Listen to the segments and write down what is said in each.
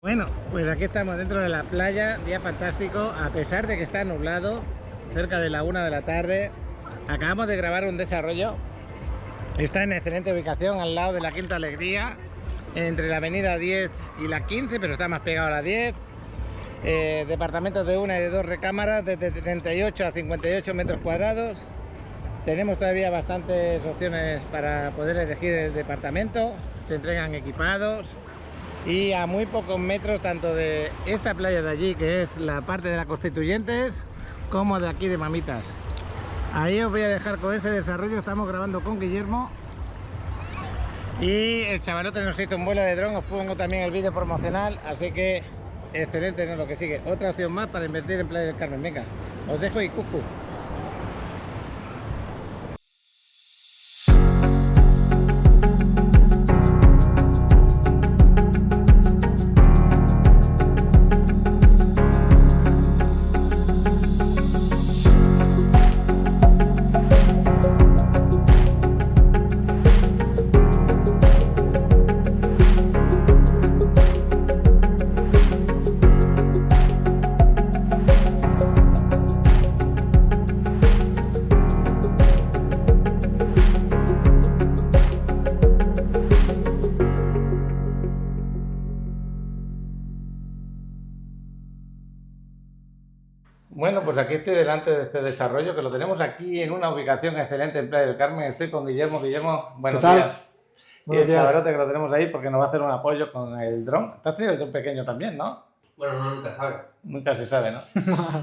Bueno, pues aquí estamos dentro de la playa, día fantástico, a pesar de que está nublado, cerca de la 1 de la tarde. Acabamos de grabar un desarrollo, está en excelente ubicación al lado de la Quinta Alegría, entre la avenida 10 y la 15, pero está más pegado a la 10. Departamentos de una y de dos recámaras, desde 38 a 58 metros cuadrados. Tenemos todavía bastantes opciones para poder elegir el departamento, se entregan equipados. Y a muy pocos metros tanto de esta playa de allí, que es la parte de la Constituyentes, como de aquí de Mamitas. Ahí os voy a dejar con ese desarrollo. Estamos grabando con Guillermo y el chavalote nos hizo un vuelo de dron. Os pongo también el vídeo promocional, así que excelente, ¿no? Lo que sigue, otra opción más para invertir en Playa del Carmen. Venga, os dejo y cucu. Bueno, pues aquí estoy delante de este desarrollo que lo tenemos aquí en una ubicación excelente en Playa del Carmen. Estoy con Guillermo. Guillermo, buenos días. Y el chavalote que lo tenemos ahí porque nos va a hacer un apoyo con el dron. Te has traído el dron pequeño también, ¿no? Bueno, uno nunca sabe. Nunca se sabe, ¿no?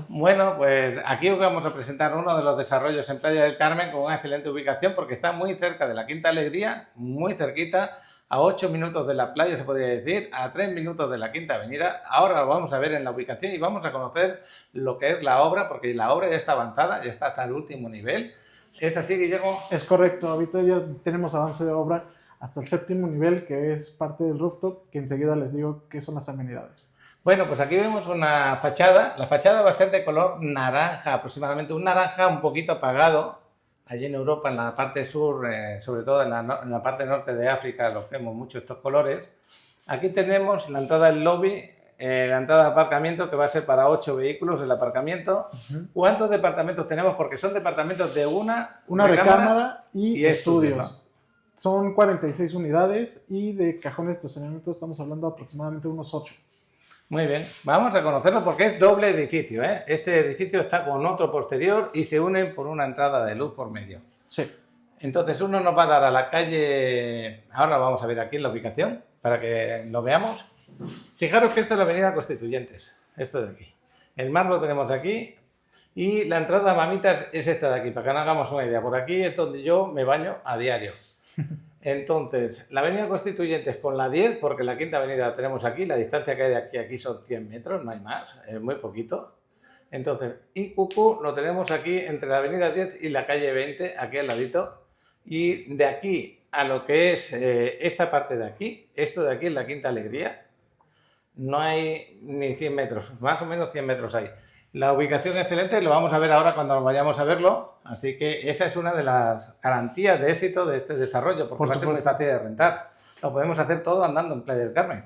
Bueno, pues aquí os vamos a presentar uno de los desarrollos en Playa del Carmen con una excelente ubicación porque está muy cerca de la Quinta Alegría, muy cerquita, a 8 minutos de la playa se podría decir, a 3 minutos de la Quinta Avenida. Ahora lo vamos a ver en la ubicación y vamos a conocer lo que es la obra, porque la obra ya está avanzada, ya está hasta el último nivel. ¿Es así, Guillermo? Es correcto, ahorita ya tenemos avance de obra hasta el 7º nivel, que es parte del rooftop, que enseguida les digo qué son las amenidades. Bueno, pues aquí vemos una fachada. La fachada va a ser de color naranja, aproximadamente un naranja un poquito apagado. Allí en Europa, en la parte sur, sobre todo en la parte norte de África, los vemos mucho estos colores. Aquí tenemos la entrada del lobby, la entrada de aparcamiento, que va a ser para 8 vehículos el aparcamiento. ¿Cuántos departamentos tenemos? Porque son departamentos de una recámara y estudios. ¿No? Son 46 unidades y de cajones de estacionamiento estamos hablando de aproximadamente unos 8. Muy bien, vamos a conocerlo porque es doble edificio, ¿eh? Este edificio está con otro posterior y se unen por una entrada de luz por medio. Sí. Entonces uno nos va a dar a la calle, ahora lo vamos a ver aquí en la ubicación para que lo veamos. Fijaros que esta es la avenida Constituyentes, esto de aquí. El mar lo tenemos aquí y la entrada a Mamitas es esta de aquí, para que nos hagamos una idea. Por aquí es donde yo me baño a diario. Entonces, la avenida Constituyentes con la 10, porque la Quinta Avenida la tenemos aquí, la distancia que hay de aquí a aquí son 100 metros, no hay más, es muy poquito. Entonces, IQQ lo tenemos aquí entre la avenida 10 y la calle 20, aquí al ladito. Y de aquí a lo que es esta parte de aquí, esto de aquí es la Quinta Alegría, no hay ni 100 metros, más o menos 100 metros hay. La ubicación es excelente, lo vamos a ver ahora cuando nos vayamos a verlo, así que esa es una de las garantías de éxito de este desarrollo, porque va a ser muy fácil de rentar. Lo podemos hacer todo andando en Playa del Carmen.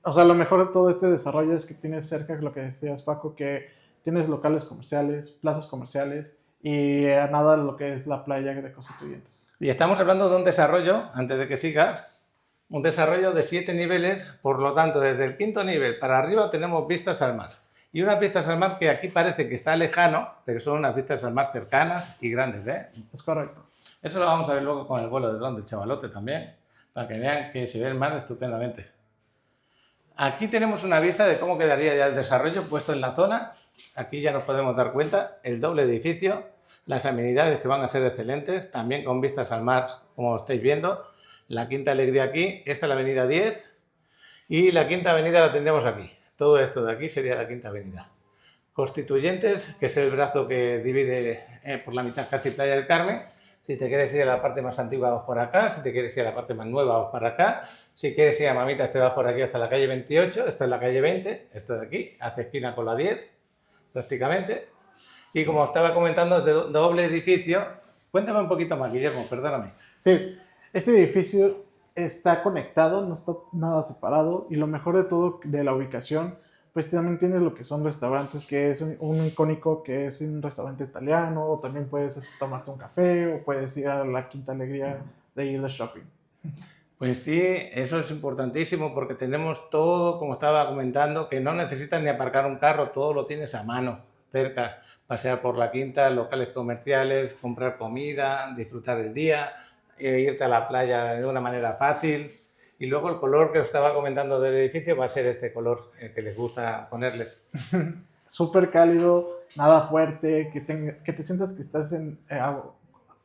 O sea, lo mejor de todo este desarrollo es que tienes cerca, lo que decías Paco, que tienes locales comerciales, plazas comerciales y a nada de lo que es la playa de Constituyentes. Y estamos hablando de un desarrollo, antes de que sigas, un desarrollo de 7 niveles, por lo tanto, desde el 5º nivel para arriba tenemos vistas al mar. Y unas vistas al mar que aquí parece que está lejano, pero son unas vistas al mar cercanas y grandes, ¿eh? Es correcto. Eso lo vamos a ver luego con el vuelo de dron del chavalote también, para que vean que se ve el mar estupendamente. Aquí tenemos una vista de cómo quedaría ya el desarrollo puesto en la zona. Aquí ya nos podemos dar cuenta, el doble edificio, las amenidades que van a ser excelentes, también con vistas al mar, como estáis viendo. La Quinta Alegría aquí, esta es la avenida 10 y la Quinta Avenida la tendremos aquí. Todo esto de aquí sería la Quinta Avenida. Constituyentes, que es el brazo que divide por la mitad casi Playa del Carmen. Si te quieres ir a la parte más antigua, vas por acá. Si te quieres ir a la parte más nueva, vas para acá. Si quieres ir a Mamitas, te vas por aquí hasta la calle 28. Esta es la calle 20, esto de aquí, hace esquina con la 10, prácticamente. Y como estaba comentando, es de doble edificio. Cuéntame un poquito más, Guillermo, perdóname. Sí, este edificio está conectado, no está nada separado. Y lo mejor de todo de la ubicación, pues también tienes lo que son restaurantes, que es un icónico, que es un restaurante italiano, o también puedes tomarte un café, o puedes ir a la Quinta Alegría de ir de shopping. Pues sí, eso es importantísimo porque tenemos todo, como estaba comentando, que no necesitas ni aparcar un carro, todo lo tienes a mano, cerca, pasear por la quinta, locales comerciales, comprar comida, disfrutar el día, irte a la playa de una manera fácil. Y luego el color que os estaba comentando del edificio va a ser este color que les gusta ponerles. Súper cálido, nada fuerte, que te sientas que estás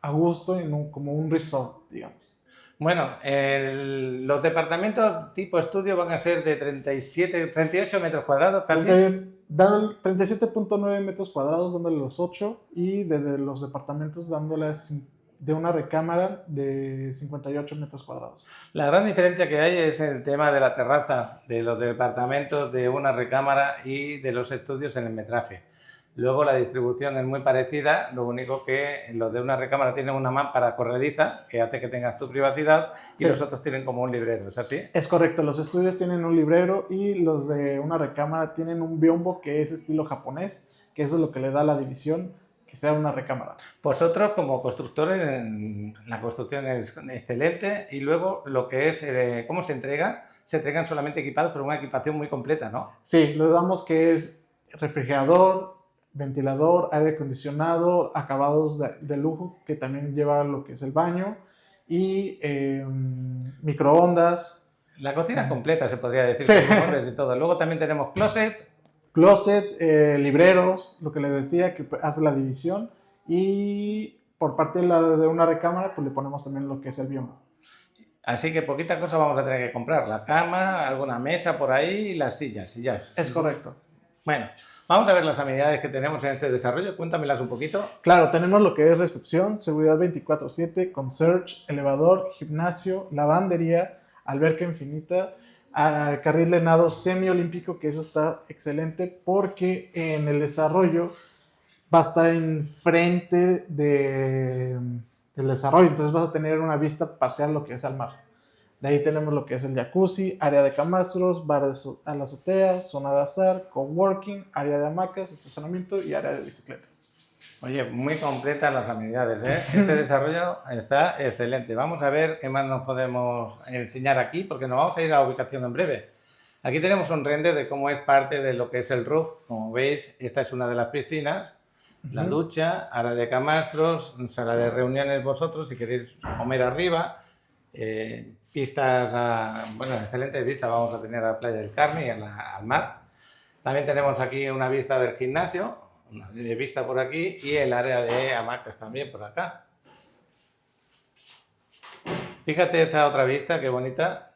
a gusto en como un resort, digamos. Bueno, los departamentos tipo estudio van a ser de 38 metros cuadrados casi. Dan 37.9 metros cuadrados, dándole los 8, y desde los departamentos dándoles de una recámara de 58 metros cuadrados. La gran diferencia que hay es el tema de la terraza, de los departamentos, de una recámara y de los estudios en el metraje. Luego la distribución es muy parecida, lo único que los de una recámara tienen una mámpara corrediza que hace que tengas tu privacidad y Sí. los otros tienen como un librero, ¿es así? Es correcto, los estudios tienen un librero y los de una recámara tienen un biombo que es estilo japonés, que eso es lo que le da la división, que sea una recámara. Vosotros como constructores, la construcción es excelente y luego lo que es, ¿cómo se entregan solamente equipados, pero una equipación muy completa, ¿no? Sí, le damos que es refrigerador, ventilador, aire acondicionado, acabados de lujo, que también lleva lo que es el baño, y microondas. La cocina completa, se podría decir, Sí. con muebles y todo. Luego también tenemos Closet, libreros, lo que les decía, que hace la división. Y por parte de una recámara, pues le ponemos también lo que es el biombo. Así que poquita cosa vamos a tener que comprar. La cama, alguna mesa por ahí y las sillas y ya. Es correcto. Bueno, vamos a ver las amenidades que tenemos en este desarrollo. Cuéntamelas un poquito. Claro, tenemos lo que es recepción, seguridad 24/7, concierge, elevador, gimnasio, lavandería, alberca infinita, carril de nado semiolímpico, que eso está excelente porque en el desarrollo va a estar enfrente del desarrollo, entonces vas a tener una vista parcial lo que es al mar. De ahí tenemos lo que es el jacuzzi, área de camastros, bar a la azotea, zona de azar, coworking, área de hamacas, estacionamiento y área de bicicletas. Oye, muy completas las amenidades, ¿eh? Este desarrollo está excelente. Vamos a ver qué más nos podemos enseñar aquí, porque nos vamos a ir a la ubicación en breve. Aquí tenemos un render de cómo es parte de lo que es el roof. Como veis, esta es una de las piscinas, la ducha, área de camastros, sala de reuniones vosotros, si queréis comer arriba, pistas, bueno, excelentes vistas vamos a tener a la playa del Carmen y al mar. También tenemos aquí una vista del gimnasio, una vista por aquí y el área de hamacas también por acá. Fíjate esta otra vista, qué bonita.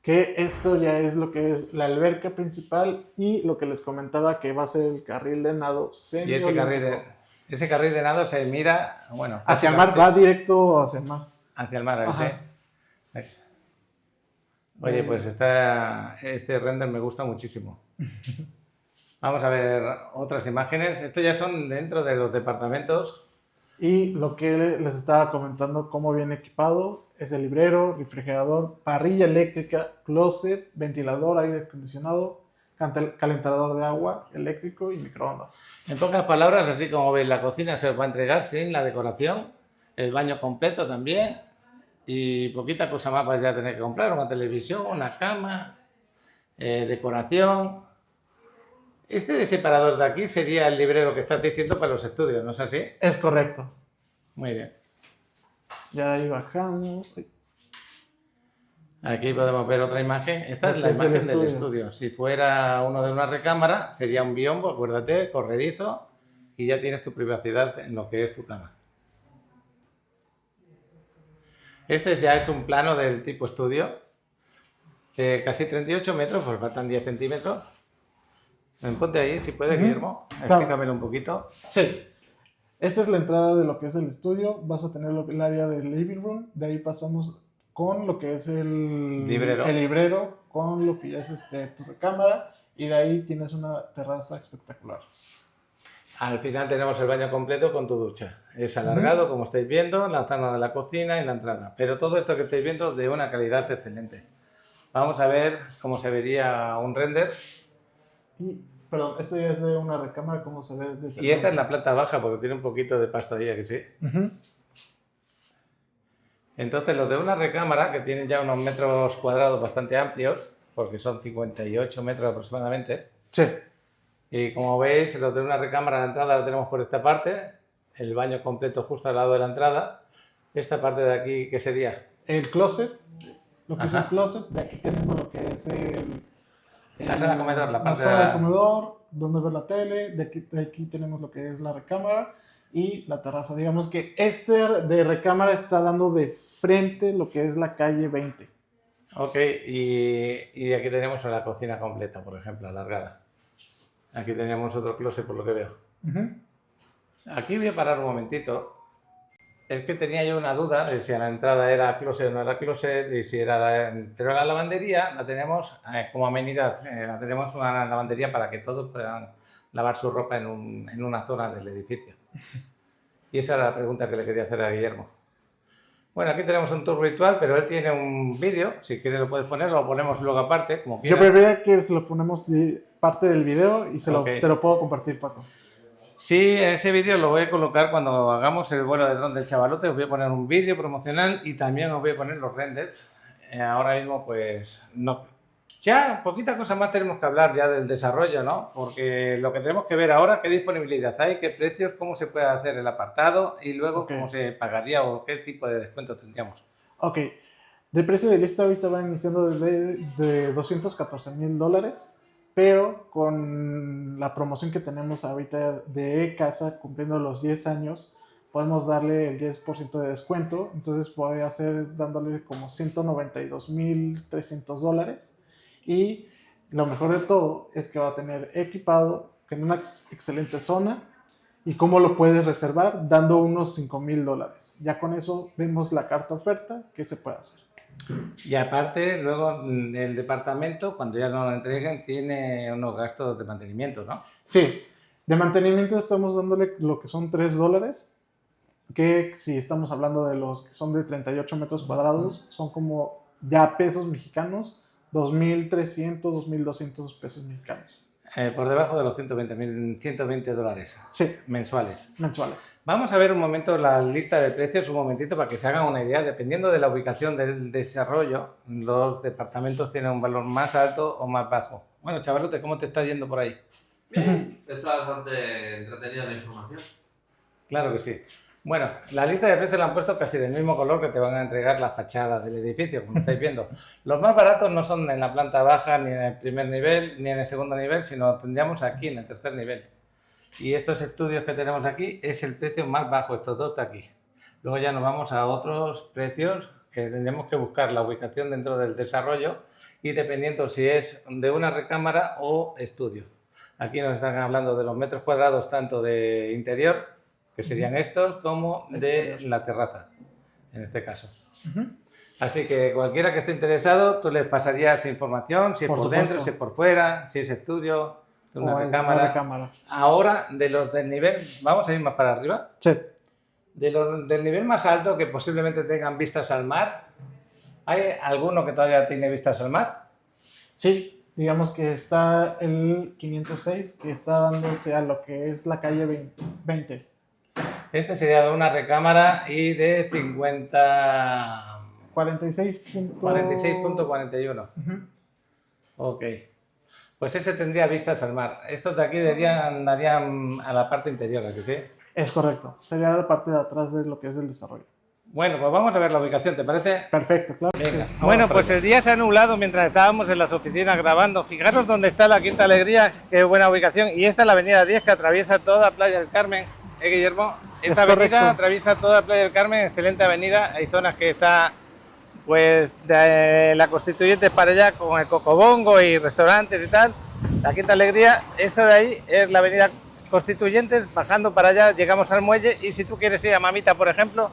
Que esto ya es lo que es la alberca principal y lo que les comentaba que va a ser el carril de nado Y ese carril de nado se mira, bueno, hacia el mar, va directo hacia el mar. hacia el mar, ¿sí? Oye, pues este render me gusta muchísimo. Vamos a ver otras imágenes. Estos ya son dentro de los departamentos. Y lo que les estaba comentando, cómo viene equipado, es el librero, refrigerador, parrilla eléctrica, closet, ventilador, aire acondicionado, calentador de agua eléctrico y microondas. En pocas palabras, así como veis, la cocina se os va a entregar sin la decoración, el baño completo también y poquita cosa más vais a tener que comprar, una televisión, una cama, decoración. Este separador de aquí sería el librero que estás diciendo para los estudios, ¿no es así? Es correcto. Muy bien. Ya de ahí bajamos. Aquí podemos ver otra imagen. Esta es la imagen del estudio. Si fuera uno de una recámara, sería un biombo, acuérdate, corredizo, y ya tienes tu privacidad en lo que es tu cama. Este ya es un plano del tipo estudio, de casi 38 metros, pues faltan 10 centímetros. Ponte ahí, si puedes, Guillermo. Explícamelo un poquito. Sí. Esta es la entrada de lo que es el estudio. Vas a tener el área del living room. De ahí pasamos con lo que es el librero, con lo que ya es tu recámara. Y de ahí tienes una terraza espectacular. Al final tenemos el baño completo con tu ducha. Es alargado, como estáis viendo, la zona de la cocina y la entrada. Pero todo esto que estáis viendo de una calidad excelente. Vamos a ver cómo se vería un render. Y, perdón, esto ya es de una recámara, ¿cómo se ve? Desde Y esta es la planta baja porque tiene un poquito de pasto ahí, ¿a que sí? Entonces los de una recámara, que tienen ya unos metros cuadrados bastante amplios, porque son 58 metros aproximadamente. Sí. Y como veis, los de una recámara, la entrada la tenemos por esta parte, el baño completo justo al lado de la entrada. Esta parte de aquí, ¿qué sería? El closet, lo que es el closet, de aquí tenemos lo que es la sala de comedor, la parte sala de comedor, donde ver la tele, de aquí tenemos lo que es la recámara y la terraza. Digamos que este de recámara está dando de frente lo que es la calle 20. Ok, y aquí tenemos la cocina completa, por ejemplo, alargada. Aquí tenemos otro closet, por lo que veo. Aquí voy a parar un momentito. Es que tenía yo una duda de si a la entrada era closet o no era closet, y si era pero la lavandería la tenemos como amenidad. La tenemos una lavandería para que todos puedan lavar su ropa en una zona del edificio. Y esa era la pregunta que le quería hacer a Guillermo. Bueno, aquí tenemos un tour virtual, pero él tiene un vídeo. Si quieres lo puedes poner, lo ponemos luego aparte, como quieras. Yo preferiría que se lo ponemos de parte del video y te lo puedo compartir, Paco. Sí, ese vídeo lo voy a colocar cuando hagamos el vuelo de dron del chavalote. Os voy a poner un vídeo promocional y también os voy a poner los renders. Ahora mismo, pues, no. Ya, poquita cosa más tenemos que hablar ya del desarrollo, ¿no? Porque lo que tenemos que ver ahora, qué disponibilidad hay, qué precios, cómo se puede hacer el apartado y luego cómo se pagaría o qué tipo de descuento tendríamos. Ok, de precio de lista ahorita va iniciando de $214,000, pero con la promoción que tenemos ahorita de casa cumpliendo los 10 años, podemos darle el 10% de descuento, entonces podría ser dándole como $192,300. Y lo mejor de todo es que va a tener equipado en una excelente zona. ¿Y cómo lo puedes reservar? Dando unos $5,000. Ya con eso vemos la carta oferta que se puede hacer. Y aparte, luego el departamento, cuando ya nos lo entreguen, tiene unos gastos de mantenimiento, ¿no? Sí, de mantenimiento estamos dándole lo que son $3, que si estamos hablando de los que son de 38 metros cuadrados, son como ya pesos mexicanos, 2,300, 2,200 pesos mexicanos. Por debajo de los $120,000 sí, mensuales. Vamos a ver un momento la lista de precios, un momentito, para que se hagan una idea. Dependiendo de la ubicación del desarrollo, los departamentos tienen un valor más alto o más bajo. Bueno, chavalote, ¿cómo te está yendo por ahí? Bien, está bastante entretenida la información. Claro que sí. Bueno, la lista de precios la han puesto casi del mismo color que te van a entregar la fachada del edificio, como estáis viendo. Los más baratos no son en la planta baja, ni en el primer nivel, ni en el segundo nivel, sino tendríamos aquí en el tercer nivel. Y estos estudios que tenemos aquí es el precio más bajo, estos dos de aquí. Luego ya nos vamos a otros precios que tendremos que buscar la ubicación dentro del desarrollo y dependiendo si es de una recámara o estudio. Aquí nos están hablando de los metros cuadrados tanto de interior, que serían estos, como de la terraza, en este caso. Así que cualquiera que esté interesado, tú les pasarías información, si es por dentro, si es por fuera, si es estudio, una recámara. Ahora, de los del nivel, vamos a ir más para arriba. Sí. Del nivel más alto, que posiblemente tengan vistas al mar, ¿hay alguno que todavía tiene vistas al mar? Sí, digamos que está el 506, que está dándose a lo que es la calle 20. Este sería de una recámara y de 46.41. Ok. Pues ese tendría vistas al mar. Estos de aquí darían a la parte interior, ¿a que sí? Es correcto. Sería la parte de atrás de lo que es el desarrollo. Bueno, pues vamos a ver la ubicación, ¿te parece? Perfecto, claro. Venga, sí. Bueno, pues el día se ha nublado mientras estábamos en las oficinas grabando. Fijaros dónde está la Quinta Alegría, qué buena ubicación. Y esta es la avenida 10 que atraviesa toda Playa del Carmen. Guillermo, esta avenida atraviesa toda Playa del Carmen, excelente avenida. Hay zonas que está, pues, de la Constituyentes para allá con el Cocobongo y restaurantes y tal. La Quinta Alegría, eso de ahí es la avenida Constituyentes, bajando para allá llegamos al muelle y si tú quieres ir a Mamitas, por ejemplo,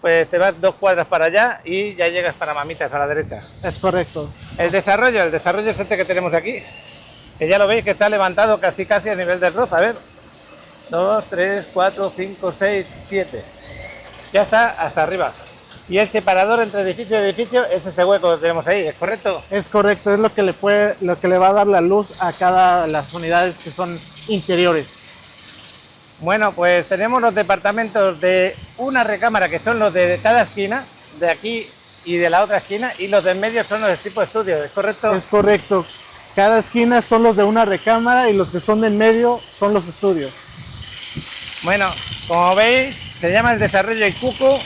pues te vas 2 cuadras para allá y ya llegas para Mamitas a la derecha. Es correcto. El desarrollo es este que tenemos aquí, que ya lo veis que está levantado casi a nivel del roz, a ver. 2, 3, 4, 5, 6, 7. Ya está hasta arriba. Y el separador entre edificio y edificio es ese hueco que tenemos ahí, ¿es correcto? Es correcto, es lo que le va a dar la luz a cada las unidades que son interiores. Bueno, pues tenemos los departamentos de una recámara, que son los de cada esquina, de aquí y de la otra esquina, y los de en medio son los de tipo estudio, ¿es correcto? Es correcto. Cada esquina son los de una recámara y los que son de en medio son los estudios. Bueno, como veis, se llama el desarrollo Ikuko.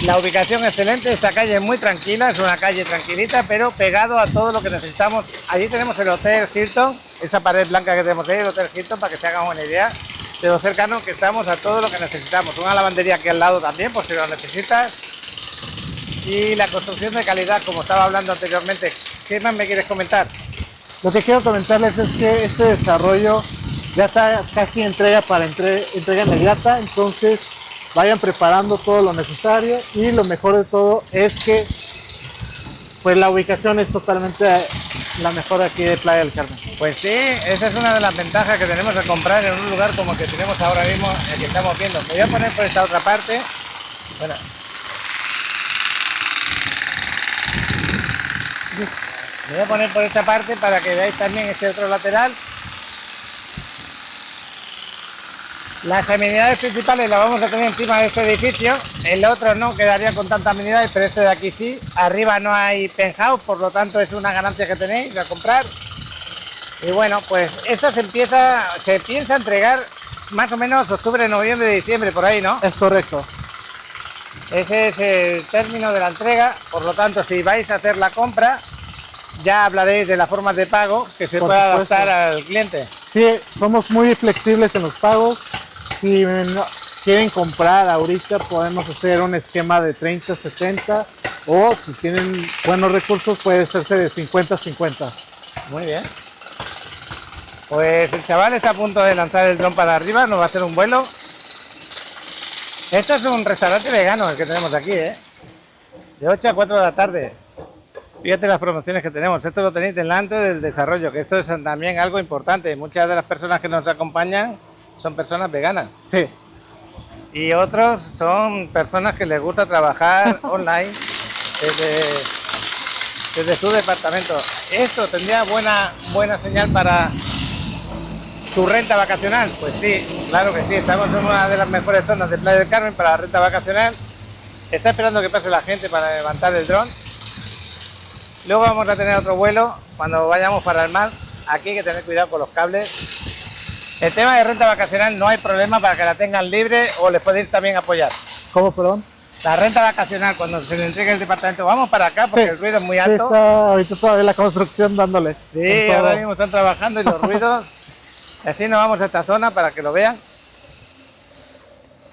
La ubicación excelente, esta calle es muy tranquila, es una calle tranquilita, pero pegado a todo lo que necesitamos. Allí tenemos el Hotel Hilton, esa pared blanca que tenemos ahí, el Hotel Hilton, para que se hagan una idea de lo cercano que estamos a todo lo que necesitamos. Una lavandería aquí al lado también, por si lo necesitas. Y la construcción de calidad, como estaba hablando anteriormente. ¿Qué más me quieres comentar? Lo que quiero comentarles es que este desarrollo ya está casi entrega para entrega inmediata, entonces vayan preparando todo lo necesario y lo mejor de todo es que pues la ubicación es totalmente la mejor aquí de Playa del Carmen. Pues sí, esa es una de las ventajas que tenemos de comprar en un lugar como el que tenemos ahora mismo, el que estamos viendo. Me voy a poner por esta otra parte. Bueno. Me voy a poner por esta parte para que veáis también este otro lateral. Las amenidades principales las vamos a tener encima de este edificio, el otro no quedaría con tantas amenidades, pero este de aquí sí. Arriba no hay penthouse, por lo tanto es una ganancia que tenéis a comprar. Y bueno, pues esto se piensa entregar más o menos octubre, noviembre, diciembre, por ahí, ¿no? Es correcto. Ese es el término de la entrega, por lo tanto si vais a hacer la compra, ya hablaréis de las formas de pago que se pueda adaptar al cliente. Sí, somos muy flexibles en los pagos. Si quieren comprar ahorita, podemos hacer un esquema de 30-70 o si tienen buenos recursos puede hacerse de 50-50. Muy bien. Pues el chaval está a punto de lanzar el dron para arriba, nos va a hacer un vuelo. Esto es un restaurante vegano el que tenemos aquí, ¿eh? De 8 a 4 de la tarde. Fíjate las promociones que tenemos. Esto lo tenéis delante del desarrollo, que esto es también algo importante. Muchas de las personas que nos acompañan son personas veganas. Sí. Y otros son personas que les gusta trabajar online desde su departamento. Esto tendría buena señal para tu renta vacacional. Pues sí, claro que sí. Estamos en una de las mejores zonas de Playa del Carmen para la renta vacacional. Está esperando que pase la gente para levantar el dron. Luego vamos a tener otro vuelo cuando vayamos para el mar. Aquí hay que tener cuidado con los cables. El tema de renta vacacional no hay problema para que la tengan libre o les podéis también apoyar. ¿Cómo, perdón? La renta vacacional, cuando se le entregue el departamento, vamos para acá porque sí, el ruido es muy alto. Está ahorita todavía la construcción dándole. Sí, ahora mismo están trabajando y los ruidos. Así nos vamos a esta zona para que lo vean.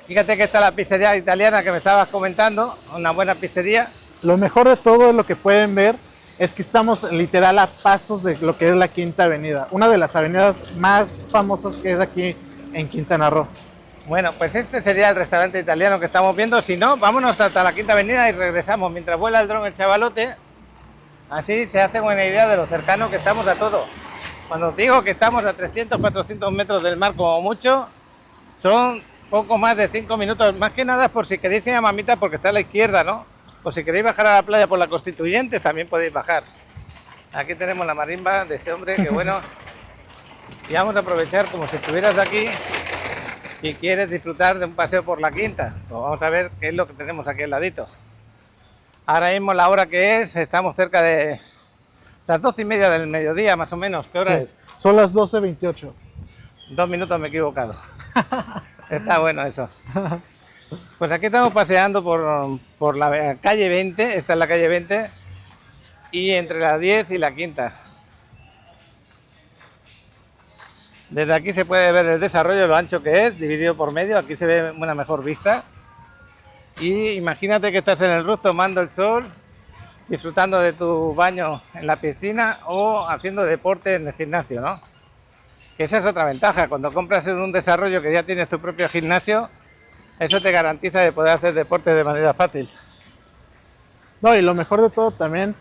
Fíjate que está la pizzería italiana que me estabas comentando, una buena pizzería. Lo mejor de todo es lo que pueden ver es que estamos literal a pasos de lo que es la Quinta Avenida, una de las avenidas más famosas que es aquí en Quintana Roo. Bueno, pues este sería el restaurante italiano que estamos viendo. Si no, vámonos hasta la Quinta Avenida y regresamos mientras vuela el dron el chavalote. Así se hace una idea de lo cercano que estamos a todo. Cuando os digo que estamos a 300, 400 metros del mar como mucho, son poco más de 5 minutos. Más que nada por si queréis ir a Mamita porque está a la izquierda, ¿no? O si queréis bajar a la playa por la Constituyentes, también podéis bajar. Aquí tenemos la marimba de este hombre, que bueno. Y vamos a aprovechar como si estuvieras aquí y quieres disfrutar de un paseo por la Quinta. Pues vamos a ver qué es lo que tenemos aquí al ladito. Ahora mismo la hora que es, estamos cerca de las 12:30 del mediodía, más o menos. ¿Qué hora es? Son las 12:28. 2 minutos me he equivocado. Está bueno eso. Pues aquí estamos paseando por la calle 20, esta es la calle 20, y entre la 10 y la Quinta. Desde aquí se puede ver el desarrollo, lo ancho que es, dividido por medio, aquí se ve una mejor vista. Y imagínate que estás en el roof tomando el sol, disfrutando de tu baño en la piscina o haciendo deporte en el gimnasio, ¿no? Que esa es otra ventaja, cuando compras en un desarrollo que ya tienes tu propio gimnasio, eso te garantiza de poder hacer deporte de manera fácil. No, y lo mejor de todo también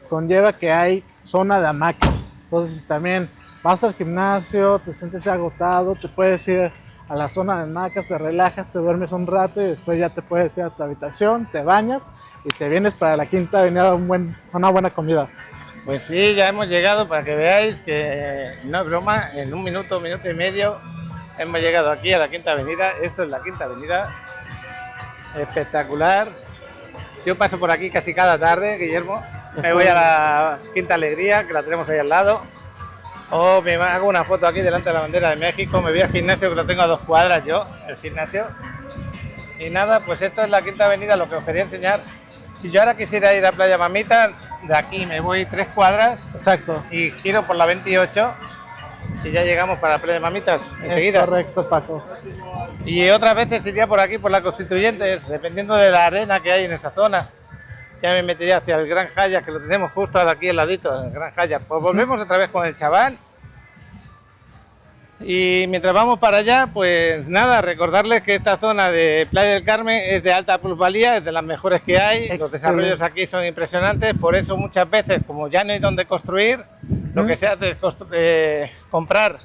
conlleva que hay zona de hamacas. Entonces también Vas al gimnasio, te sientes ya agotado, te puedes ir a la zona de hamacas, te relajas, te duermes un rato y después ya te puedes ir a tu habitación, te bañas y te vienes para la Quinta Avenida a una buena comida. Pues sí, ya hemos llegado para que veáis que no es broma, en un minuto y medio hemos llegado aquí a la Quinta Avenida. Esto es la Quinta Avenida, espectacular. Yo paso por aquí casi cada tarde, Guillermo. Me voy a la Quinta Alegría, que la tenemos ahí al lado. O me hago una foto aquí delante de la bandera de México. Me voy al gimnasio, que lo tengo a 2 cuadras yo, el gimnasio. Y nada, pues esto es la Quinta Avenida, lo que os quería enseñar. Si yo ahora quisiera ir a Playa Mamitas, de aquí me voy 3 cuadras. Exacto. Y giro por la 28 y ya llegamos para Playa Mamitas enseguida. Es correcto, Paco. Y otras veces iría por aquí, por la Constituyentes, dependiendo de la arena que hay en esa zona. Ya me metería hacia el Gran Hyatt, que lo tenemos justo aquí al ladito, el Gran Hyatt. Pues volvemos otra vez con el chaval. Y mientras vamos para allá, pues nada, recordarles que esta zona de Playa del Carmen es de alta plusvalía, es de las mejores que hay. Excelente. Los desarrollos aquí son impresionantes, por eso muchas veces, como ya no hay donde construir, lo que se hace es comprar.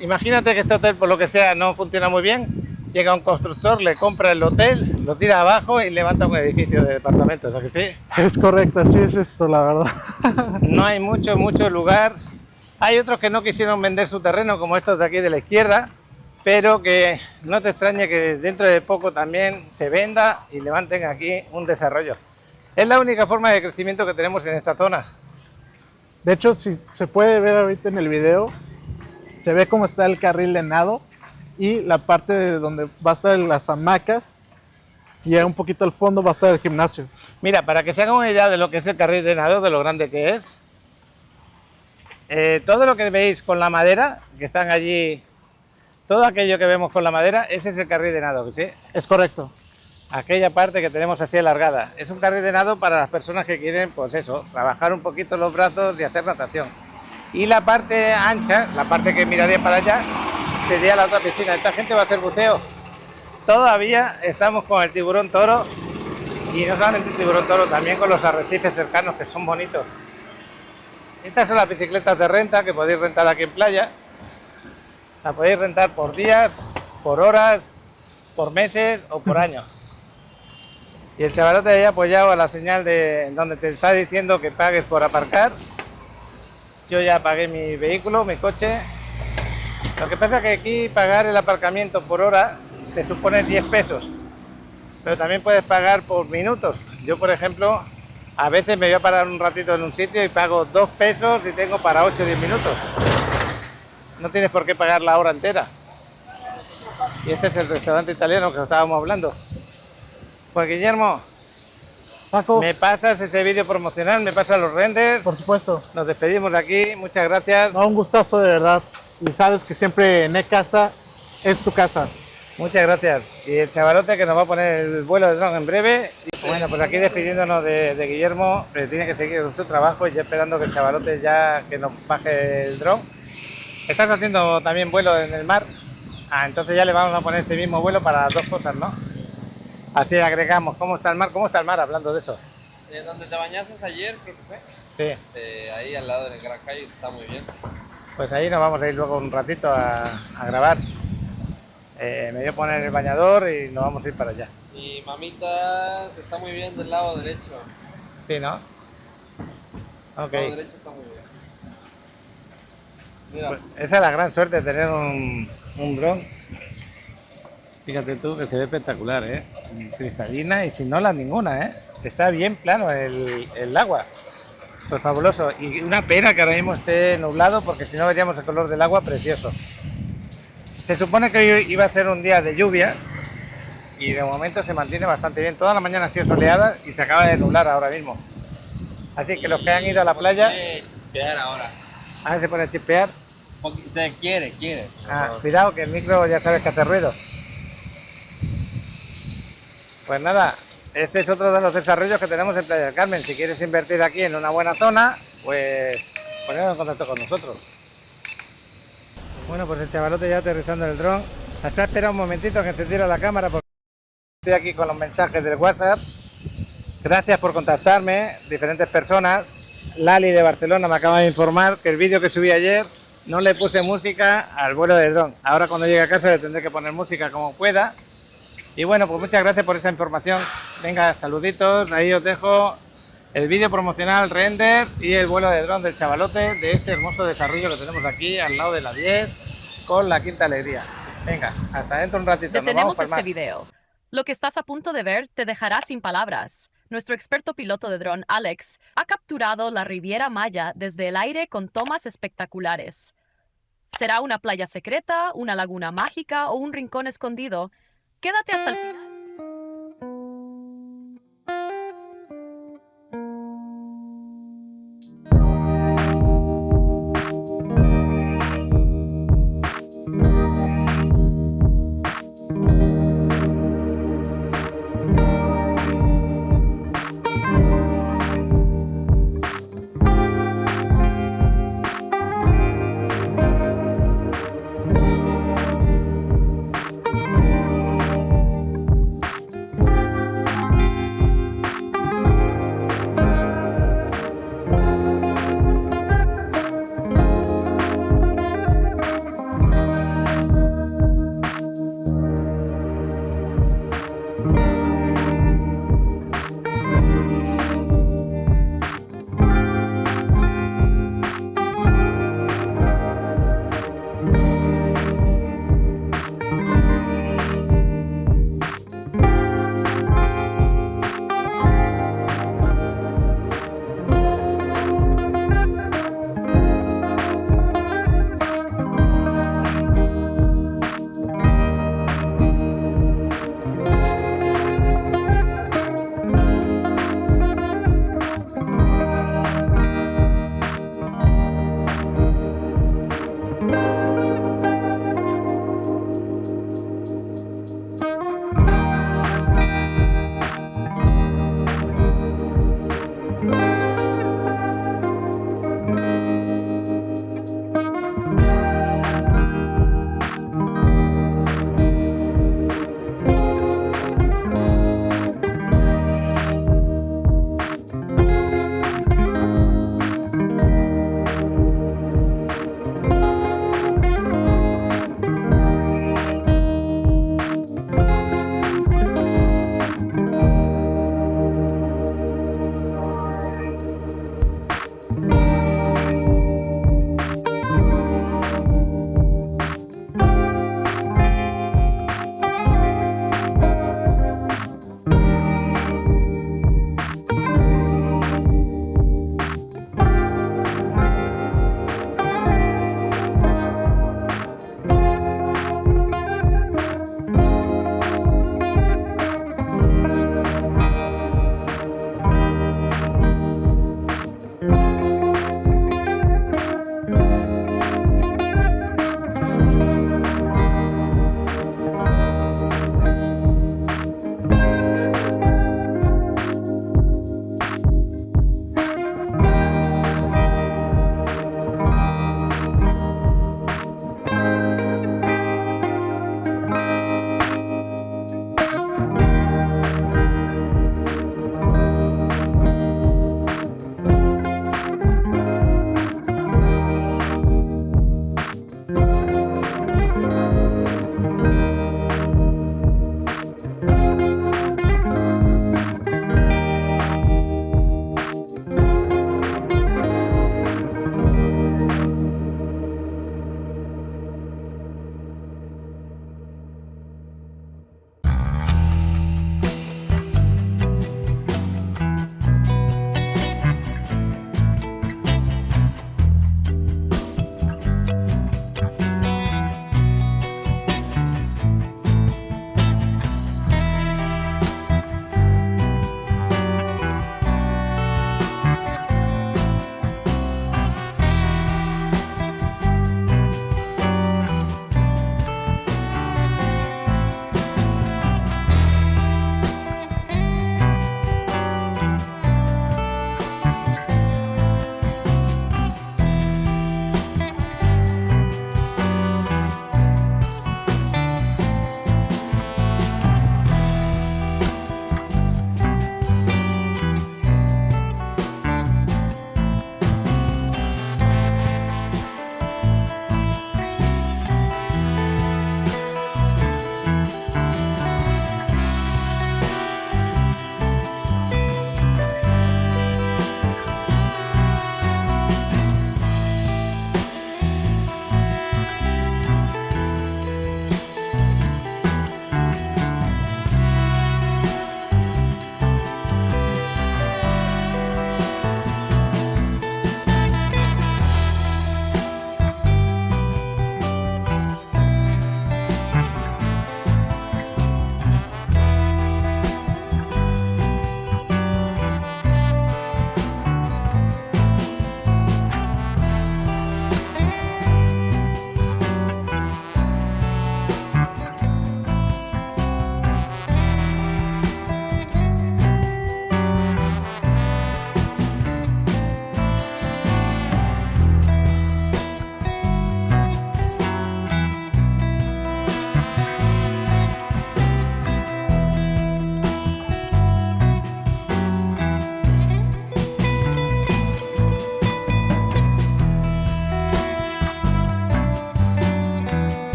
Imagínate que este hotel, por lo que sea, no funciona muy bien. Llega un constructor, le compra el hotel, lo tira abajo y levanta un edificio de departamentos, ¿a que sí? Es correcto, así es esto, la verdad. No hay mucho lugar. Hay otros que no quisieron vender su terreno, como estos de aquí de la izquierda, pero que no te extrañe que dentro de poco también se venda y levanten aquí un desarrollo. Es la única forma de crecimiento que tenemos en estas zonas. De hecho, si se puede ver ahorita en el video, se ve cómo está el carril de nado y la parte de donde va a estar las hamacas y un poquito al fondo va a estar el gimnasio. Mira, para que se hagan una idea de lo que es el carril de nado, de lo grande que es, todo lo que veis con la madera, que están allí, todo aquello que vemos con la madera, ese es el carril de nado, ¿sí? Es correcto. Aquella parte que tenemos así alargada. Es un carril de nado para las personas que quieren, pues eso, trabajar un poquito los brazos y hacer natación. Y la parte ancha, la parte que miraría para allá, sería la otra piscina. Esta gente va a hacer buceo. Todavía estamos con el tiburón toro, y no solamente el tiburón toro, también con los arrecifes cercanos, que son bonitos. Estas son las bicicletas de renta que podéis rentar aquí en playa. La podéis rentar por días, por horas, por meses o por años. Y el chavalote ahí apoyado a la señal de donde te está diciendo que pagues por aparcar. Yo ya pagué mi vehículo, mi coche. Lo que pasa es que aquí pagar el aparcamiento por hora te supone 10 pesos. Pero también puedes pagar por minutos. Yo, por ejemplo, a veces me voy a parar un ratito en un sitio y pago 2 pesos y tengo para 8 o 10 minutos. No tienes por qué pagar la hora entera. Y este es el restaurante italiano que estábamos hablando. Pues Guillermo, Paco, me pasas ese vídeo promocional, me pasas los renders. por supuesto. Nos despedimos de aquí, muchas gracias. No, un gustazo de verdad. Y sabes que siempre en casa es tu casa. Muchas gracias. Y el chavalote que nos va a poner el vuelo de dron en breve. Y bueno, pues aquí despidiéndonos de Guillermo, tiene que seguir con su trabajo y ya esperando que el chavalote ya que nos baje el dron. ¿Estás haciendo también vuelo en el mar? Ah, entonces ya le vamos a poner este mismo vuelo para las 2 cosas, ¿no? Así agregamos. ¿Cómo está el mar? ¿Cómo está el mar? Hablando de eso. Donde te bañaste ayer, creo que fue. Sí. Ahí al lado del Gran Hyatt está muy bien. Pues ahí nos vamos a ir luego un ratito a grabar. Me voy a poner el bañador y nos vamos a ir para allá. Y Mamitas está muy bien del lado derecho. Sí, ¿no? Ok. El lado derecho está muy bien. Mira, Pues esa es la gran suerte de tener un dron. Fíjate tú que se ve espectacular, ¿eh? Cristalina y sin olas ninguna, ¿eh? Está bien plano el agua. Pues fabuloso. Y una pena que ahora mismo esté nublado porque si no veríamos el color del agua precioso. Se supone que hoy iba a ser un día de lluvia y de momento se mantiene bastante bien. Toda la mañana ha sido soleada y se acaba de nublar ahora mismo. Así que los que han ido a la playa... chispear ahora. Ah, se pone a chispear. Se quiere. Ah, cuidado que el micro ya sabes que hace ruido. Pues nada, este es otro de los desarrollos que tenemos en Playa del Carmen. Si quieres invertir aquí en una buena zona, pues poneros en contacto con nosotros. Bueno, pues el chavalote ya aterrizando en el dron. Se ha esperado un momentito que encendiera la cámara porque estoy aquí con los mensajes del WhatsApp. Gracias por contactarme, diferentes personas. Lali de Barcelona me acaba de informar que el vídeo que subí ayer no le puse música al vuelo de dron. Ahora cuando llegue a casa le tendré que poner música como pueda. Y bueno, pues muchas gracias por esa información. Venga, saluditos, ahí os dejo el vídeo promocional render y el vuelo de dron del chavalote de este hermoso desarrollo que tenemos aquí al lado de la 10 con la Quinta Alegría. Venga, hasta dentro un ratito. Nos vamos Detenemos para este más. video. Lo que estás a punto de ver te dejará sin palabras. Nuestro experto piloto de dron, Alex, ha capturado la Riviera Maya desde el aire con tomas espectaculares. ¿Será una playa secreta, una laguna mágica o un rincón escondido? Quédate hasta el final.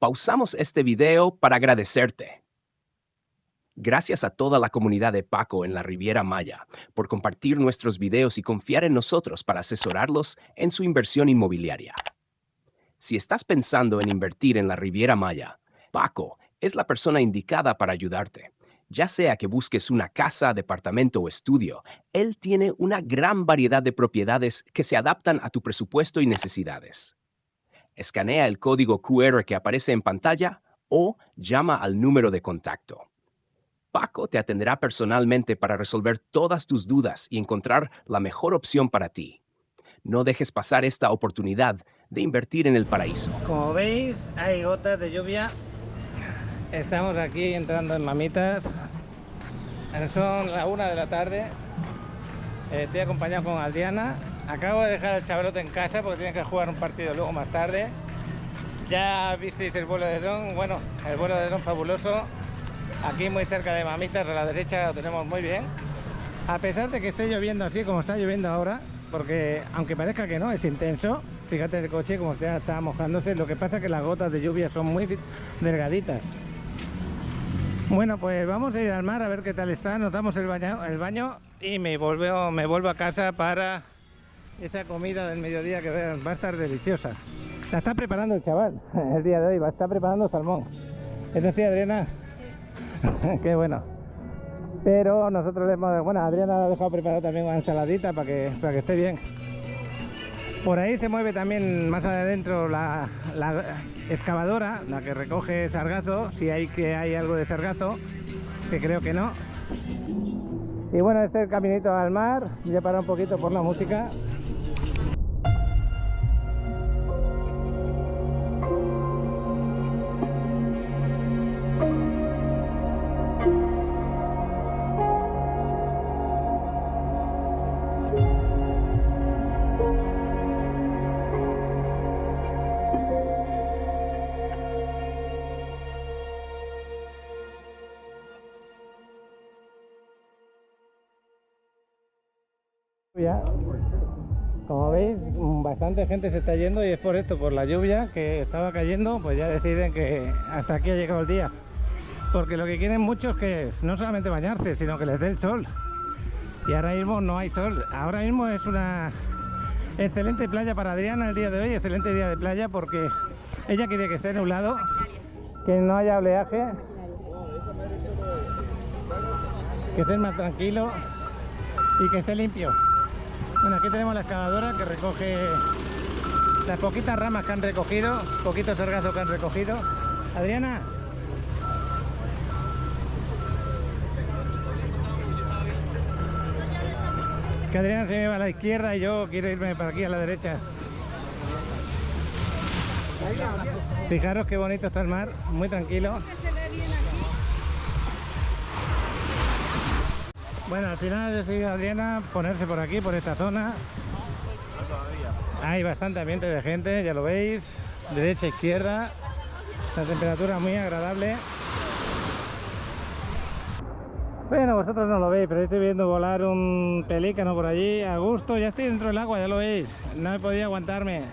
pausamos este video para agradecerte. Gracias a toda la comunidad de Paco en la Riviera Maya por compartir nuestros videos y confiar en nosotros para asesorarlos en su inversión inmobiliaria. Si estás pensando en invertir en la Riviera Maya, Paco es la persona indicada para ayudarte. Ya sea que busques una casa, departamento o estudio, él tiene una gran variedad de propiedades que se adaptan a tu presupuesto y necesidades. Escanea el código QR que aparece en pantalla o llama al número de contacto. Paco te atenderá personalmente para resolver todas tus dudas y encontrar la mejor opción para ti. No dejes pasar esta oportunidad de invertir en el paraíso. Como veis, hay gotas de lluvia. Estamos aquí entrando en Mamitas. Son las 1 de la tarde. Estoy acompañado con Adriana. Acabo de dejar al chavalote en casa porque tiene que jugar un partido luego más tarde. Ya visteis el vuelo de dron. Bueno, el vuelo de dron fabuloso. Aquí muy cerca de Mamitas, a la derecha lo tenemos muy bien. A pesar de que esté lloviendo así como está lloviendo ahora, porque aunque parezca que no, es intenso. Fíjate el coche como está mojándose. Lo que pasa es que las gotas de lluvia son muy delgaditas. Bueno, pues vamos a ir al mar a ver qué tal está. Nos damos el baño y me vuelvo a casa para esa comida del mediodía que va a estar deliciosa. La está preparando el chaval el día de hoy, va a estar preparando salmón. ¿Es así, Adriana? Qué bueno. Pero nosotros le hemos... Bueno, Adriana ha dejado preparado también una ensaladita para que esté bien. Por ahí se mueve también más adentro la excavadora, la que recoge sargazo, si hay algo de sargazo, que creo que no. Y bueno, este es el caminito al mar. Voy a parar un poquito por la música. Como veis, bastante gente se está yendo y es por esto, por la lluvia que estaba cayendo, pues ya deciden que hasta aquí ha llegado el día. Porque lo que quieren muchos que es no solamente bañarse, sino que les dé el sol. Y ahora mismo no hay sol. Ahora mismo es una excelente playa para Adriana el día de hoy, excelente día de playa porque ella quiere que esté nublado, que no haya oleaje, que esté más tranquilo y que esté limpio. Bueno, aquí tenemos la excavadora que recoge las poquitas ramas que han recogido, poquitos sargazos que han recogido. Adriana. Que Adriana se me va a la izquierda y yo quiero irme para aquí a la derecha. Fijaros qué bonito está el mar, muy tranquilo. Bueno, al final ha decidido Adriana ponerse por aquí, por esta zona. Hay bastante ambiente de gente, ya lo veis. Derecha, izquierda. La temperatura muy agradable. Bueno, vosotros no lo veis, pero estoy viendo volar un pelícano por allí. A gusto, ya estoy dentro del agua, ya lo veis. No he podido aguantarme.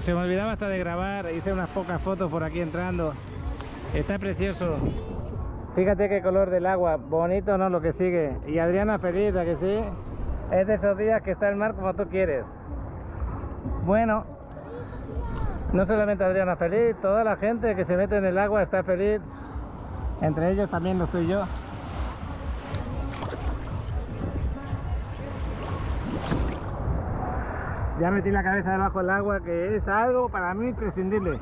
Se me olvidaba hasta de grabar. Hice unas pocas fotos por aquí entrando. Está precioso. Fíjate qué color del agua, bonito, ¿no? Lo que sigue. Y Adriana feliz, ¿a que sí? Es de esos días que está el mar como tú quieres. Bueno, no solamente Adriana feliz, toda la gente que se mete en el agua está feliz. Entre ellos también lo estoy yo. Ya metí la cabeza debajo del agua, que es algo para mí imprescindible.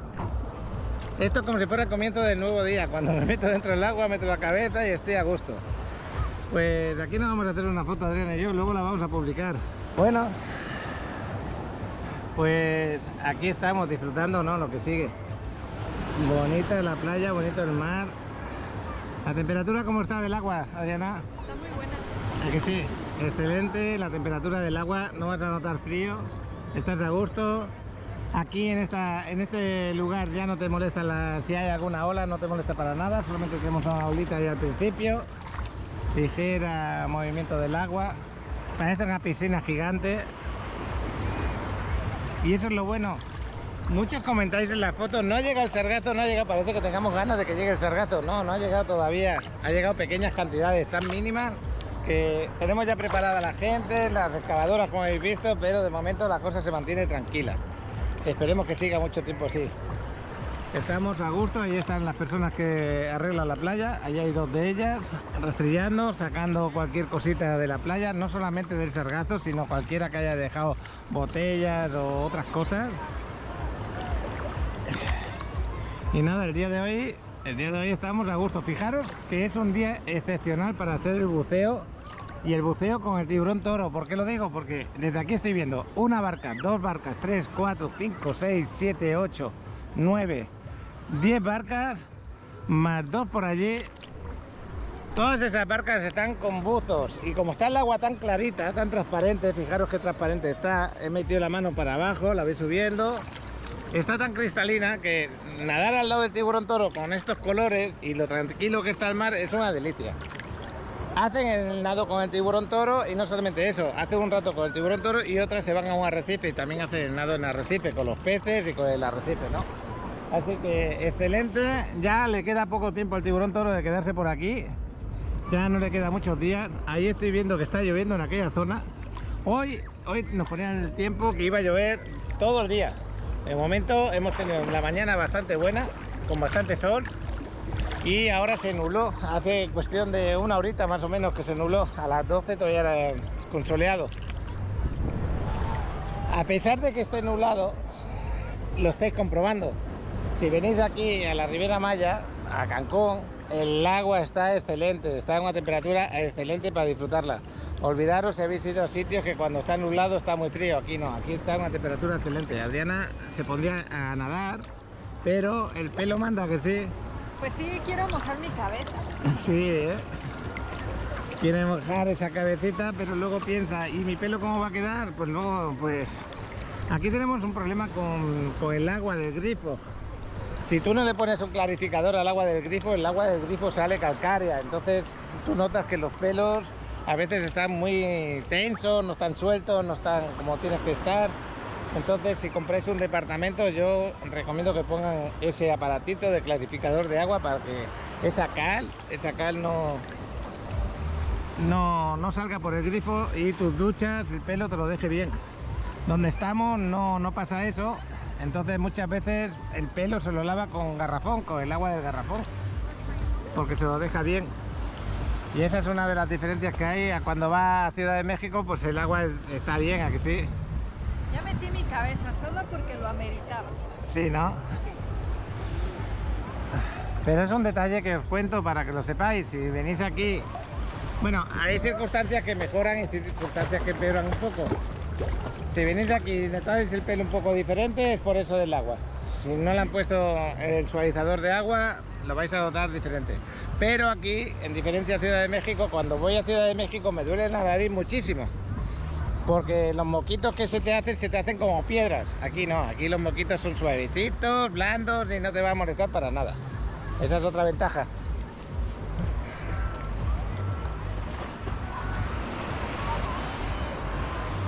Esto es como si fuera el comienzo del nuevo día. Cuando me meto dentro del agua, meto la cabeza y estoy a gusto. Pues aquí nos vamos a hacer una foto, Adriana y yo, luego la vamos a publicar. Bueno, pues aquí estamos disfrutando, ¿no? Lo que sigue. Bonita la playa, bonito el mar. ¿La temperatura cómo está del agua, Adriana? Está muy buena. ¿A que sí? Excelente, la temperatura del agua, no vas a notar frío, estás a gusto. Aquí en este lugar ya no te molesta si hay alguna ola, no te molesta para nada, solamente tenemos una olita ahí al principio, ligera movimiento del agua, parece una piscina gigante y eso es lo bueno, Muchos comentáis en las fotos, no ha llegado el sargazo, no ha llegado, parece que tengamos ganas de que llegue el sargazo. No, no ha llegado todavía. Ha llegado pequeñas cantidades tan mínimas que tenemos ya preparada la gente, las excavadoras como habéis visto, pero de momento la cosa se mantiene tranquila. Esperemos que siga mucho tiempo así. Estamos a gusto, ahí están las personas que arreglan la playa, ahí hay dos de ellas, rastrillando, sacando cualquier cosita de la playa, no solamente del sargazo, sino cualquiera que haya dejado botellas o otras cosas. Y nada, el día de hoy estamos a gusto. Fijaros que es un día excepcional para hacer el buceo, y el buceo con el tiburón toro. ¿Por qué lo digo? Porque desde aquí estoy viendo una barca, dos barcas, 3, 4, 5, 6, 7, 8, 9, 10 barcas, más dos por allí. Todas esas barcas están con buzos, y como está el agua tan clarita, tan transparente, fijaros qué transparente está, he metido la mano para abajo, la voy subiendo. Está tan cristalina que nadar al lado del tiburón toro con estos colores y lo tranquilo que está el mar es una delicia. Hacen el nado con el tiburón toro, y no solamente eso, hacen un rato con el tiburón toro y otras se van a un arrecife y también hacen el nado en arrecife con los peces y con el arrecife, ¿no? Así que excelente, ya le queda poco tiempo al tiburón toro de quedarse por aquí, ya no le queda muchos días. Ahí estoy viendo que está lloviendo en aquella zona. Hoy nos ponían el tiempo que iba a llover todo el día. De momento hemos tenido la mañana bastante buena, con bastante sol, y ahora se nubló. Hace cuestión de una horita más o menos que se nubló. A las 12 todavía era con soleado. A pesar de que esté nublado, lo estáis comprobando. Si venís aquí a la Riviera Maya, a Cancún, el agua está excelente, está en una temperatura excelente para disfrutarla. Olvidaros si habéis ido a sitios que cuando está nublado está muy frío. Aquí no, aquí está en una temperatura excelente. Adriana se pondría a nadar, pero el pelo manda que sí. Pues sí, quiero mojar mi cabeza. Sí, ¿eh? Quiere mojar esa cabecita, pero luego piensa, ¿y mi pelo cómo va a quedar? Pues luego, pues... Aquí tenemos un problema con el agua del grifo. Si tú no le pones un clarificador al agua del grifo, el agua del grifo sale calcárea. Entonces tú notas que los pelos a veces están muy tensos, no están sueltos, no están como tienes que estar. Entonces, si compráis un departamento, yo recomiendo que pongan ese aparatito de clarificador de agua para que esa cal no salga por el grifo y tus duchas, el pelo te lo deje bien. Donde estamos no pasa eso. Entonces muchas veces el pelo se lo lava con garrafón, con el agua del garrafón, porque se lo deja bien. Y esa es una de las diferencias que hay a cuando va a Ciudad de México, pues el agua está bien, ¿a que sí? Ya metí mi cabeza solo porque lo ameritaba. Sí, ¿no? Pero es un detalle que os cuento para que lo sepáis. Si venís aquí, bueno, hay circunstancias que mejoran y circunstancias que empeoran un poco. Si venís aquí y notáis el pelo un poco diferente, es por eso del agua. Si no le han puesto el suavizador de agua, lo vais a notar diferente. Pero aquí, en diferencia a Ciudad de México, cuando voy a Ciudad de México me duele la nariz muchísimo. Porque los moquitos que se te hacen como piedras. Aquí no, aquí los moquitos son suavecitos, blandos y no te va a molestar para nada. Esa es otra ventaja.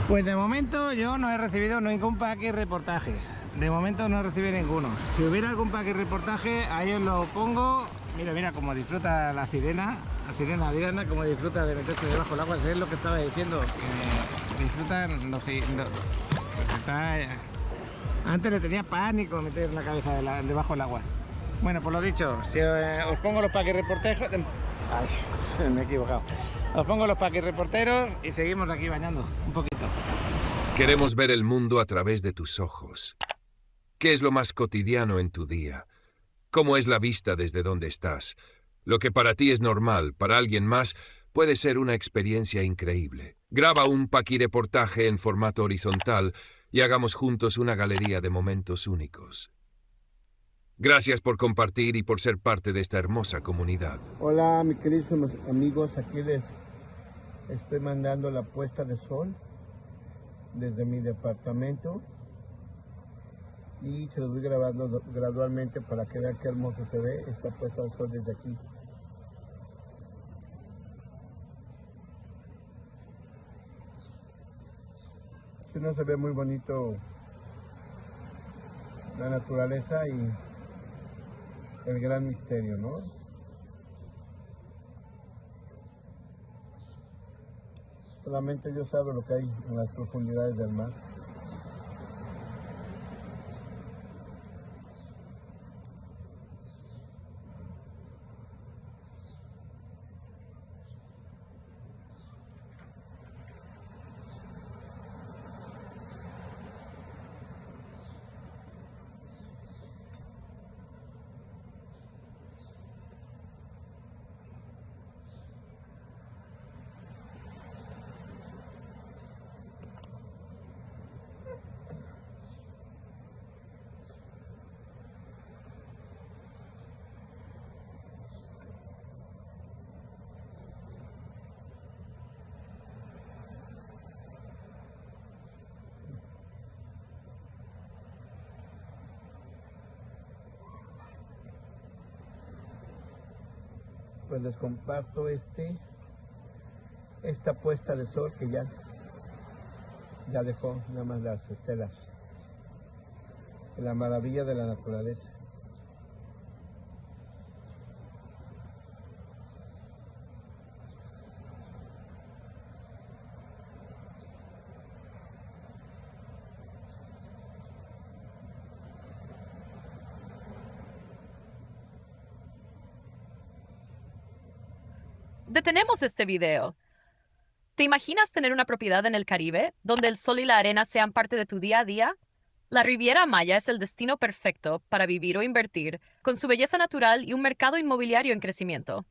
Pues de momento yo no he recibido ningún pack y reportaje. De momento no he recibido ninguno. Si hubiera algún pack y reportaje, ahí os lo pongo. Mira, mira cómo disfruta la sirena Adriana, cómo disfruta de meterse debajo del agua. Es lo que estaba diciendo, que disfrutan, no sé, antes le tenía pánico meter la cabeza debajo del agua. Bueno, pues lo dicho, si os pongo los pack y reportajes... Ay, me he equivocado. Os pongo los pack y reporteros y seguimos aquí bañando un poquito. Queremos ver el mundo a través de tus ojos. ¿Qué es lo más cotidiano en tu día? ¿Cómo es la vista desde donde estás? Lo que para ti es normal, para alguien más, puede ser una experiencia increíble. Graba un paquireportaje en formato horizontal y hagamos juntos una galería de momentos únicos. Gracias por compartir y por ser parte de esta hermosa comunidad. Hola, mis queridos amigos, aquí les estoy mandando la puesta de sol desde mi departamento y se los voy grabando gradualmente para que vean qué hermoso se ve esta puesta de sol desde aquí. Si no se ve muy bonito la naturaleza y el gran misterio, ¿no? Solamente Dios sabe lo que hay en las profundidades del mar. Pues les comparto esta puesta de sol que ya dejó nada más las estelas, la maravilla de la naturaleza. Detenemos este video. ¿Te imaginas tener una propiedad en el Caribe, donde el sol y la arena sean parte de tu día a día? La Riviera Maya es el destino perfecto para vivir o invertir, con su belleza natural y un mercado inmobiliario en crecimiento.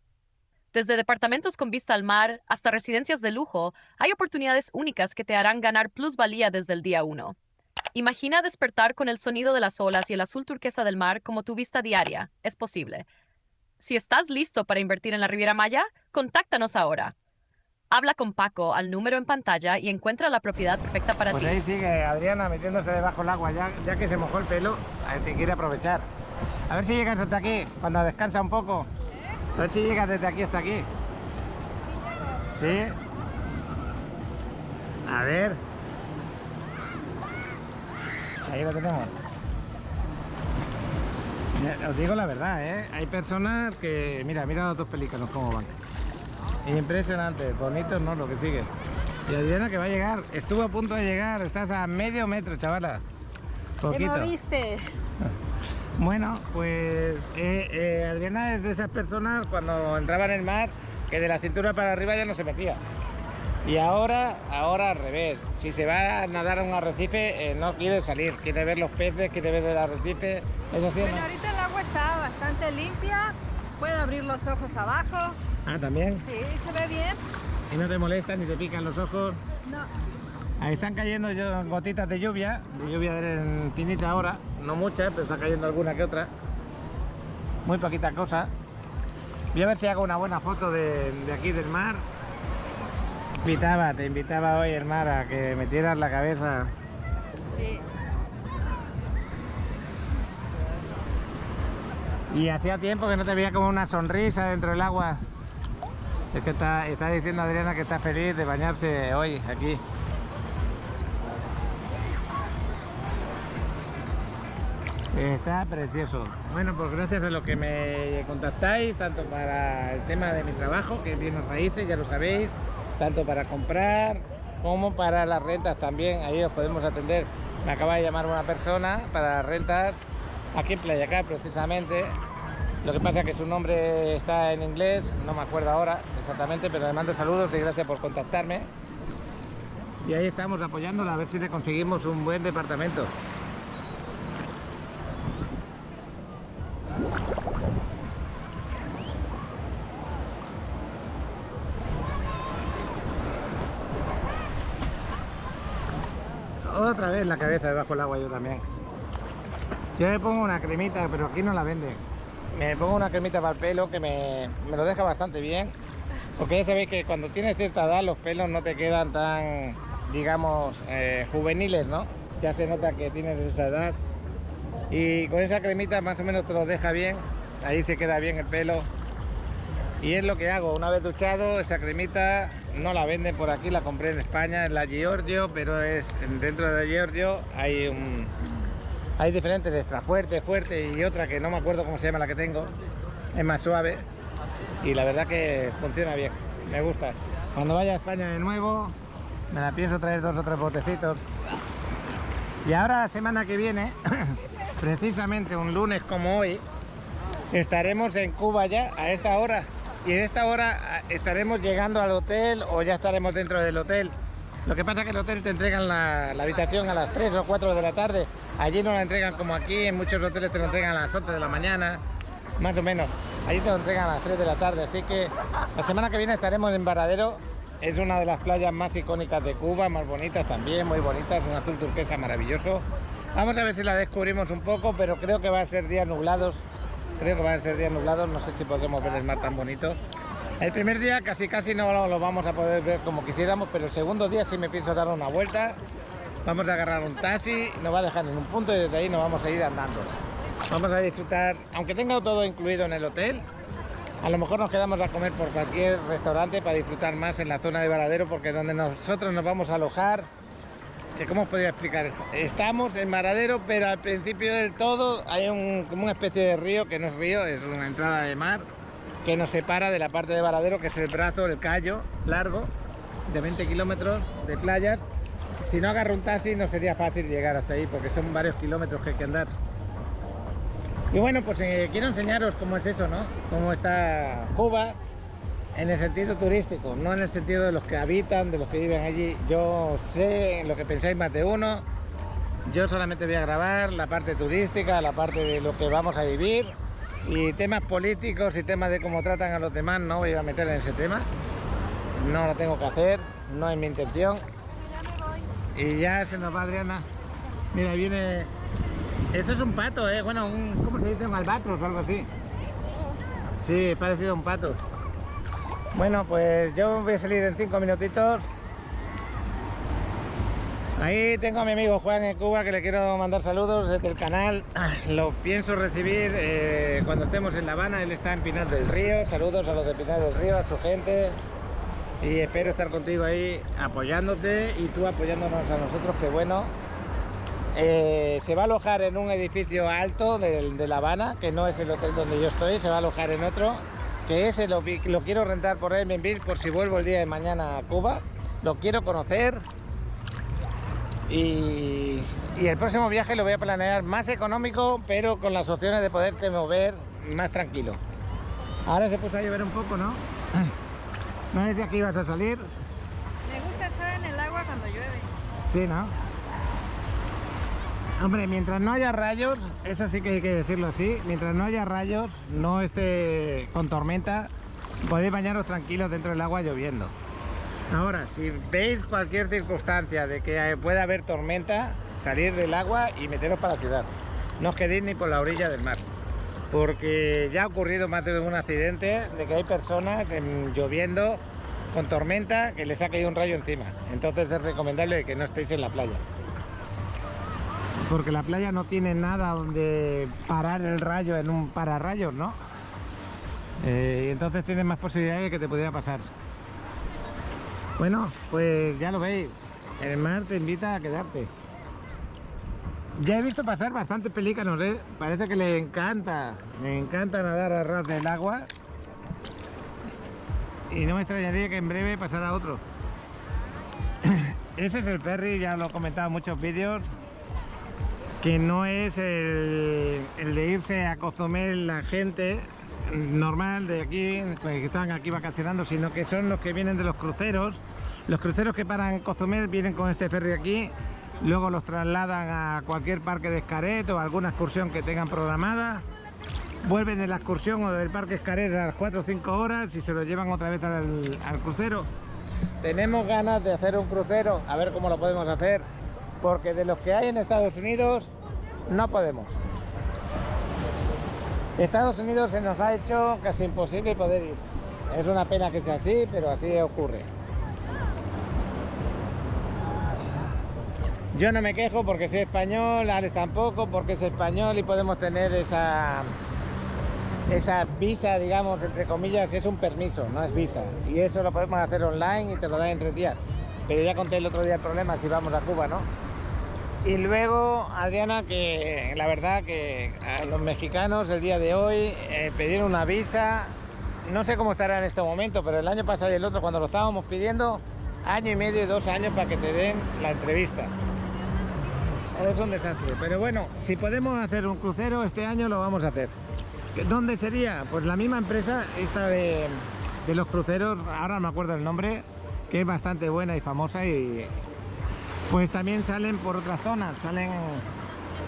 Desde departamentos con vista al mar hasta residencias de lujo, hay oportunidades únicas que te harán ganar plusvalía desde el día 1. Imagina despertar con el sonido de las olas y el azul turquesa del mar como tu vista diaria. Es posible. Si estás listo para invertir en la Riviera Maya, contáctanos ahora. Habla con Paco al número en pantalla y encuentra la propiedad perfecta para ti. Pues ahí sigue Adriana metiéndose debajo del agua, ya que se mojó el pelo, a ver si quiere aprovechar. A ver si llegas hasta aquí, cuando descansa un poco. A ver si llegas desde aquí hasta aquí. ¿Sí? A ver. Ahí lo tenemos. Os digo la verdad, ¿eh? Hay personas que... Mira los otros pelícanos cómo van. Impresionante, bonitos, ¿no? Lo que sigue. Y Adriana que va a llegar, estuvo a punto de llegar, estás a medio metro, chavala. Poquito. ¿Te moviste? Bueno, pues Adriana es de esas personas cuando entraba en el mar que de la cintura para arriba ya no se metía. Y ahora al revés. Si se va a nadar a un arrecife, no quiere salir, quiere ver los peces, quiere ver el arrecife. Eso sí, Bueno, ¿no? ahorita el agua está bastante limpia, puedo abrir los ojos abajo. Ah, también. Sí, se ve bien. Y no te molestan ni te pican los ojos. No. Ahí están cayendo gotitas de lluvia finita ahora, no muchas, pero está cayendo alguna que otra. Muy poquita cosa. Voy a ver si hago una buena foto de aquí del mar. Te invitaba hoy el mar a que metieras la cabeza. Sí. Y hacía tiempo que no te veía como una sonrisa dentro del agua. Es que está diciendo Adriana que está feliz de bañarse hoy aquí. Está precioso. Bueno, pues gracias a los que me contactáis, tanto para el tema de mi trabajo, que es bienes raíces, ya lo sabéis, tanto para comprar como para las rentas también, ahí os podemos atender. Me acaba de llamar una persona para rentas aquí en Playa Car precisamente. Lo que pasa es que su nombre está en inglés, no me acuerdo ahora exactamente, pero le mando saludos y gracias por contactarme. Y ahí estamos apoyándola a ver si le conseguimos un buen departamento. Otra vez la cabeza debajo del agua yo también. Yo me pongo una cremita, pero aquí no la venden. Me pongo una cremita para el pelo que me lo deja bastante bien. Porque ya sabéis que cuando tienes cierta edad los pelos no te quedan tan, digamos, juveniles, ¿no? Ya se nota que tienes esa edad. Y con esa cremita más o menos te lo deja bien. Ahí se queda bien el pelo. Y es lo que hago, una vez duchado, esa cremita no la venden por aquí, la compré en España, en la Giorgio, pero es dentro de Giorgio hay Hay diferentes, extra fuerte, fuerte y otra que no me acuerdo cómo se llama la que tengo. Es más suave y la verdad que funciona bien, me gusta. Cuando vaya a España de nuevo me la pienso traer 2 o 3 botecitos. Y ahora la semana que viene, precisamente un lunes como hoy, estaremos en Cuba ya a esta hora. Y en esta hora estaremos llegando al hotel o ya estaremos dentro del hotel. Lo que pasa es que el hotel te entregan la habitación a las 3 o 4 de la tarde. Allí no la entregan como aquí, en muchos hoteles te lo entregan a las 11 de la mañana, más o menos. Allí te lo entregan a las 3 de la tarde, así que la semana que viene estaremos en Varadero. Es una de las playas más icónicas de Cuba, más bonitas también, muy bonitas, un azul turquesa maravilloso. Vamos a ver si la descubrimos un poco, pero creo que va a ser días nublados. No sé si podremos ver el mar tan bonito. El primer día casi no lo vamos a poder ver como quisiéramos, pero el segundo día sí me pienso dar una vuelta. Vamos a agarrar un taxi, nos va a dejar en un punto y desde ahí nos vamos a ir andando. Vamos a disfrutar, aunque tenga todo incluido en el hotel, a lo mejor nos quedamos a comer por cualquier restaurante para disfrutar más en la zona de Varadero, porque donde nosotros nos vamos a alojar, ¿cómo os podría explicar esto? Estamos en Varadero, pero al principio del todo hay como una especie de río, que no es río, es una entrada de mar, que nos separa de la parte de Varadero, que es el brazo, el callo largo, de 20 kilómetros de playas. Si no agarro un taxi no sería fácil llegar hasta ahí, porque son varios kilómetros que hay que andar. Y bueno, pues quiero enseñaros cómo es eso, ¿no? Cómo está Cuba en el sentido turístico, no en el sentido de los que habitan, de los que viven allí. Yo sé lo que pensáis más de uno. Yo solamente voy a grabar la parte turística, la parte de lo que vamos a vivir. Y temas políticos y temas de cómo tratan a los demás no voy a meter en ese tema. No lo tengo que hacer, no es mi intención. Y ya se nos va Adriana. Mira, ahí viene... Eso es un pato, ¿eh? Bueno, ¿cómo se dice? Un albatros o algo así. Sí, parecido a un pato. Bueno, pues yo voy a salir en 5 minutitos. Ahí tengo a mi amigo Juan en Cuba, que le quiero mandar saludos desde el canal. Lo pienso recibir cuando estemos en La Habana. Él está en Pinar del Río. Saludos a los de Pinar del Río, a su gente. Y espero estar contigo ahí apoyándote y tú apoyándonos a nosotros, que bueno. Se va a alojar en un edificio alto de La Habana, que no es el hotel donde yo estoy. Se va a alojar en otro, que ese lo quiero rentar por Airbnb por si vuelvo el día de mañana a Cuba. Lo quiero conocer. Y el próximo viaje lo voy a planear más económico, pero con las opciones de poderte mover más tranquilo. Ahora se puso a llover un poco, ¿no? ¿No decías que ibas a salir? Me gusta estar en el agua cuando llueve. Sí, ¿no? Hombre, mientras no haya rayos, eso sí que hay que decirlo así, mientras no haya rayos, no esté con tormenta, podéis bañaros tranquilos dentro del agua lloviendo. Ahora, si veis cualquier circunstancia de que pueda haber tormenta, salir del agua y meteros para la ciudad. No os quedéis ni por la orilla del mar, porque ya ha ocurrido más de un accidente de que hay personas lloviendo con tormenta que les ha caído un rayo encima. Entonces es recomendable que no estéis en la playa, porque la playa no tiene nada donde parar el rayo en un pararrayos, ¿no? Y entonces tienes más posibilidades de que te pudiera pasar. Bueno, pues ya lo veis, el mar te invita a quedarte. Ya he visto pasar bastantes pelícanos, ¿eh? Parece que le encanta nadar a ras del agua. Y no me extrañaría que en breve pasara otro. Ese es el ferry, ya lo he comentado en muchos vídeos, que no es el de irse a Cozumel la gente normal de aquí, que están aquí vacacionando, sino que son los que vienen de los cruceros. Los cruceros que paran en Cozumel vienen con este ferry aquí, luego los trasladan a cualquier parque de Xcaret o alguna excursión que tengan programada, vuelven de la excursión o del parque Xcaret a las 4 o 5 horas y se lo llevan otra vez al crucero. Tenemos ganas de hacer un crucero, a ver cómo lo podemos hacer, porque de los que hay en Estados Unidos no podemos. Estados Unidos se nos ha hecho casi imposible poder ir. Es una pena que sea así, pero así ocurre. Yo no me quejo porque soy español, Alex tampoco, porque es español y podemos tener esa visa, digamos, entre comillas, que es un permiso, no es visa. Y eso lo podemos hacer online y te lo dan en 3 días. Pero ya conté el otro día el problema si vamos a Cuba, ¿no? Y luego, Adriana, que la verdad que a los mexicanos el día de hoy pidieron una visa, no sé cómo estará en este momento, pero el año pasado y el otro cuando lo estábamos pidiendo, año y medio y 2 años para que te den la entrevista. Es un desastre, pero bueno, si podemos hacer un crucero este año lo vamos a hacer. ¿Dónde sería? Pues la misma empresa, esta de los cruceros, ahora no me acuerdo el nombre, que es bastante buena y famosa y pues también salen por otras zonas, salen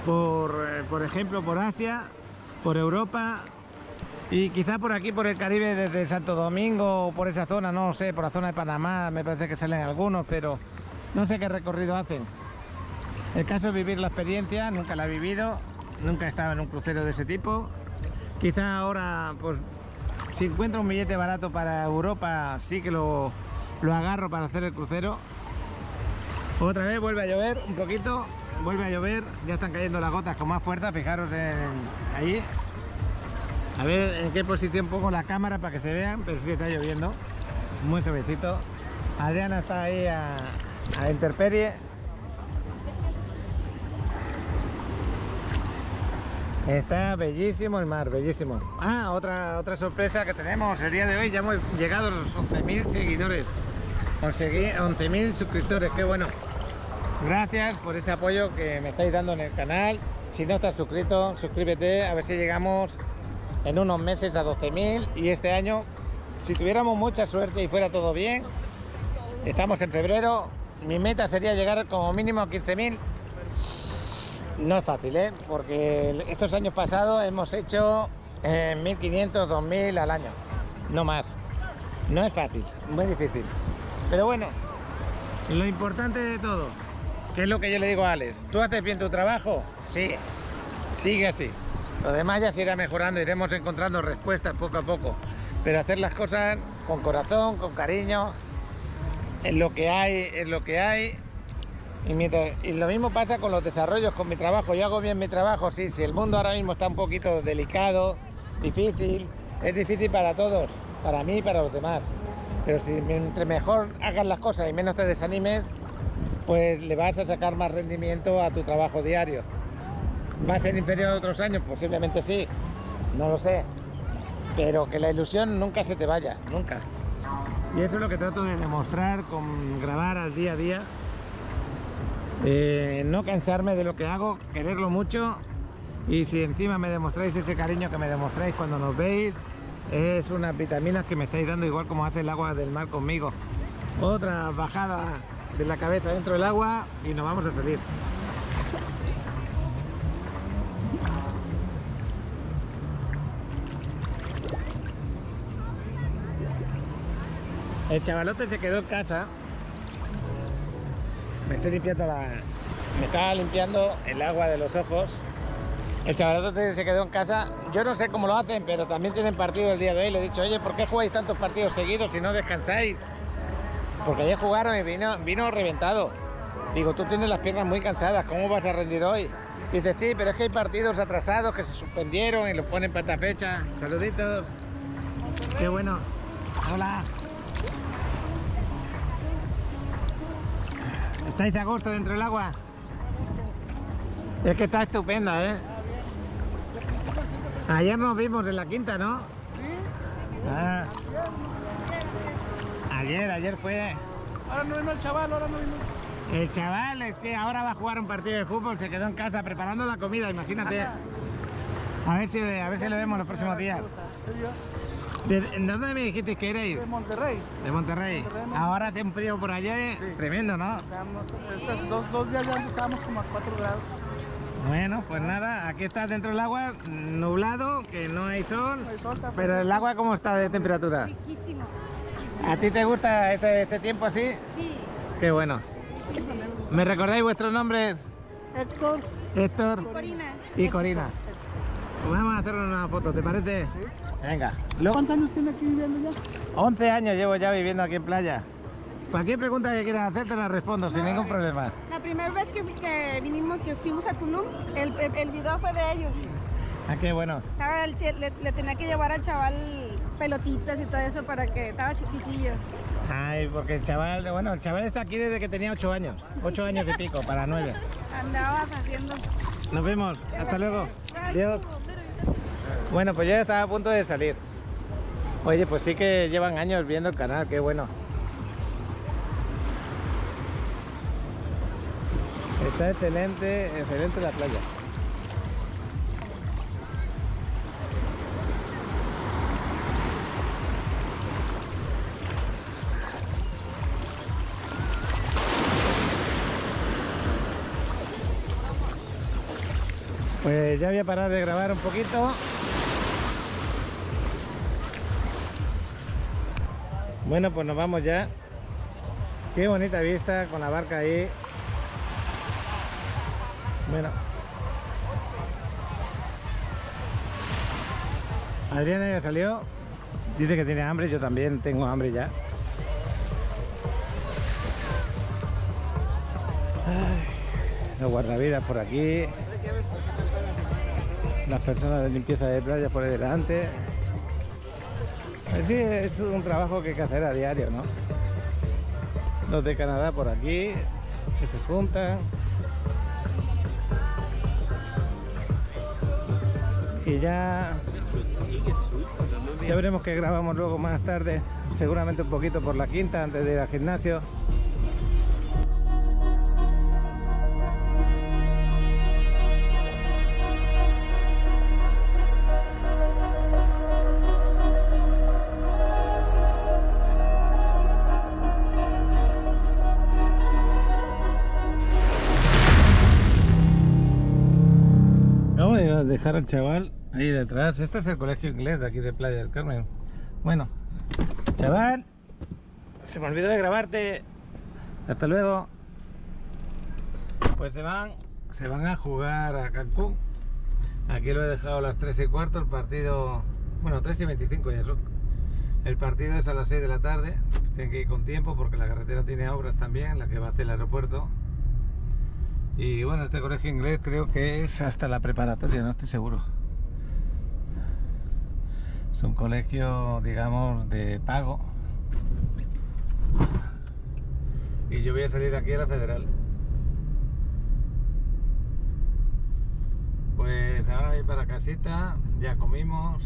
por ejemplo por Asia, por Europa y quizá por aquí por el Caribe desde Santo Domingo o por esa zona, no sé, por la zona de Panamá me parece que salen algunos, pero no sé qué recorrido hacen. El caso es vivir la experiencia, nunca la he vivido, nunca he estado en un crucero de ese tipo. Quizá ahora, pues, si encuentro un billete barato para Europa, sí que lo agarro para hacer el crucero. Otra vez vuelve a llover un poquito, vuelve a llover, ya están cayendo las gotas con más fuerza, fijaros ahí. A ver en qué posición pongo la cámara para que se vean, pero sí está lloviendo, muy suavecito. Adriana está ahí a intemperie. Está bellísimo el mar, bellísimo. Ah, otra sorpresa que tenemos el día de hoy, ya hemos llegado a los 11.000 seguidores. Conseguí 11.000 suscriptores, qué bueno. Gracias por ese apoyo que me estáis dando en el canal. Si no estás suscrito, suscríbete, a ver si llegamos en unos meses a 12.000. Y este año, si tuviéramos mucha suerte y fuera todo bien, estamos en febrero, mi meta sería llegar como mínimo a 15.000. No es fácil, porque estos años pasados hemos hecho 1.500, 2.000 al año, no más. No es fácil, muy difícil. Pero bueno, lo importante de todo, que es lo que yo le digo a Alex, ¿tú haces bien tu trabajo? Sí, sigue así. Lo demás ya se irá mejorando, iremos encontrando respuestas poco a poco. Pero hacer las cosas con corazón, con cariño, es lo que hay, es lo que hay. Y lo mismo pasa con los desarrollos, con mi trabajo. Yo hago bien mi trabajo, sí, si el mundo ahora mismo está un poquito delicado, difícil, es difícil para todos, para mí y para los demás. Pero si entre mejor hagas las cosas y menos te desanimes, pues le vas a sacar más rendimiento a tu trabajo diario. ¿Va a ser inferior a otros años? Posiblemente sí, no lo sé. Pero que la ilusión nunca se te vaya, nunca. Y eso es lo que trato de demostrar con grabar al día a día. No cansarme de lo que hago, quererlo mucho, y si encima me demostráis ese cariño que me demostráis cuando nos veis, es unas vitaminas que me estáis dando, igual como hace el agua del mar conmigo. Otra bajada de la cabeza dentro del agua y nos vamos a salir. El chavalote se quedó en casa. Me estaba limpiando el agua de los ojos. El chavalote se quedó en casa. Yo no sé cómo lo hacen, pero también tienen partido el día de hoy. Le he dicho, oye, ¿por qué jugáis tantos partidos seguidos si no descansáis? Porque ayer jugaron y vino reventado. Digo, tú tienes las piernas muy cansadas, ¿cómo vas a rendir hoy? Dice, sí, pero es que hay partidos atrasados que se suspendieron y los ponen para esta fecha. Saluditos. Qué bueno. Hola. ¿Estáis a gusto dentro del agua? Es que está estupenda, ¿eh? Ayer nos vimos en la quinta, ¿no? Sí. Ah. Ayer fue... Ahora no vino el chaval, ahora no vino. El chaval es que ahora va a jugar un partido de fútbol, se quedó en casa preparando la comida, imagínate. A ver si lo vemos los próximos días. ¿De dónde me dijiste que erais? De Monterrey. De Monterrey. Ahora hace un frío por allá, sí. Tremendo, ¿no? Estos dos días ya estábamos como a 4 grados. Bueno, pues nada, aquí está dentro del agua, nublado, que no hay sol, pero el agua ¿cómo está de temperatura? Riquísimo. ¿A ti te gusta este tiempo así? Sí. Qué bueno. ¿Me recordáis vuestros nombres? Héctor. Corina. Y Corina. Pues vamos a hacer una foto, ¿te parece? Sí. Venga. ¿Cuántos años tiene aquí viviendo ya? 11 años llevo ya viviendo aquí en playa. Cualquier pregunta que quieras hacer te la respondo sin ningún problema. La primera vez que fuimos a Tulum, el video fue de ellos. Ah, qué bueno. Le tenía que llevar al chaval pelotitas y todo eso para que estaba chiquitillo. Ay, porque el chaval, bueno, el chaval está aquí desde que tenía 8 años. 8 años y pico, para 9. Andabas haciendo... Nos vemos, hasta luego. Adiós. Bueno, pues ya estaba a punto de salir. Oye, pues sí que llevan años viendo el canal, qué bueno. Está excelente, excelente la playa. Pues ya voy a parar de grabar un poquito. Bueno, pues nos vamos ya. Qué bonita vista con la barca ahí. Bueno. Adriana ya salió. Dice que tiene hambre, yo también tengo hambre ya. Ay, los guardavidas por aquí. Las personas de limpieza de playa por ahí delante. Sí, es un trabajo que hay que hacer a diario, ¿no? Los de Canadá por aquí, que se juntan. Y ya veremos qué grabamos luego más tarde. Seguramente un poquito por la quinta antes de ir al gimnasio. Vamos a dejar al chaval ahí detrás. Este es el colegio inglés de aquí de Playa del Carmen. Bueno, chaval, se me olvidó de grabarte. Hasta luego. Pues se van a jugar a Cancún. Aquí lo he dejado a las 3:15. El partido, bueno, 3:25 ya son. El partido es a las 6 de la tarde. Tienen que ir con tiempo porque la carretera tiene obras también, la que va hacia el aeropuerto. Y bueno, este colegio inglés creo que es hasta la preparatoria, no estoy seguro. Es un colegio, digamos, de pago. Y yo voy a salir aquí a la Federal. Pues ahora voy para casita, ya comimos.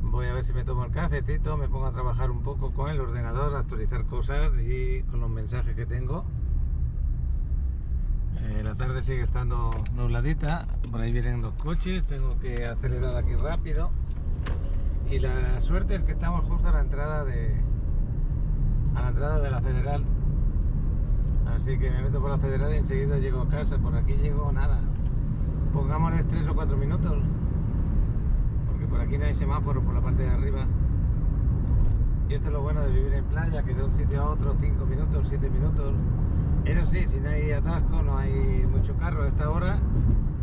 Voy a ver si me tomo el cafecito, me pongo a trabajar un poco con el ordenador, a actualizar cosas y con los mensajes que tengo. La tarde sigue estando nubladita, por ahí vienen los coches, tengo que acelerar aquí rápido. Y la suerte es que estamos justo a la entrada de la Federal. Así que me meto por la Federal y enseguida llego a casa. Por aquí llego nada, pongámosle 3 o 4 minutos, porque por aquí no hay semáforo por la parte de arriba. Y esto es lo bueno de vivir en playa, que de un sitio a otro 5 minutos, 7 minutos. Eso sí, si no hay atasco, no hay mucho carro a esta hora,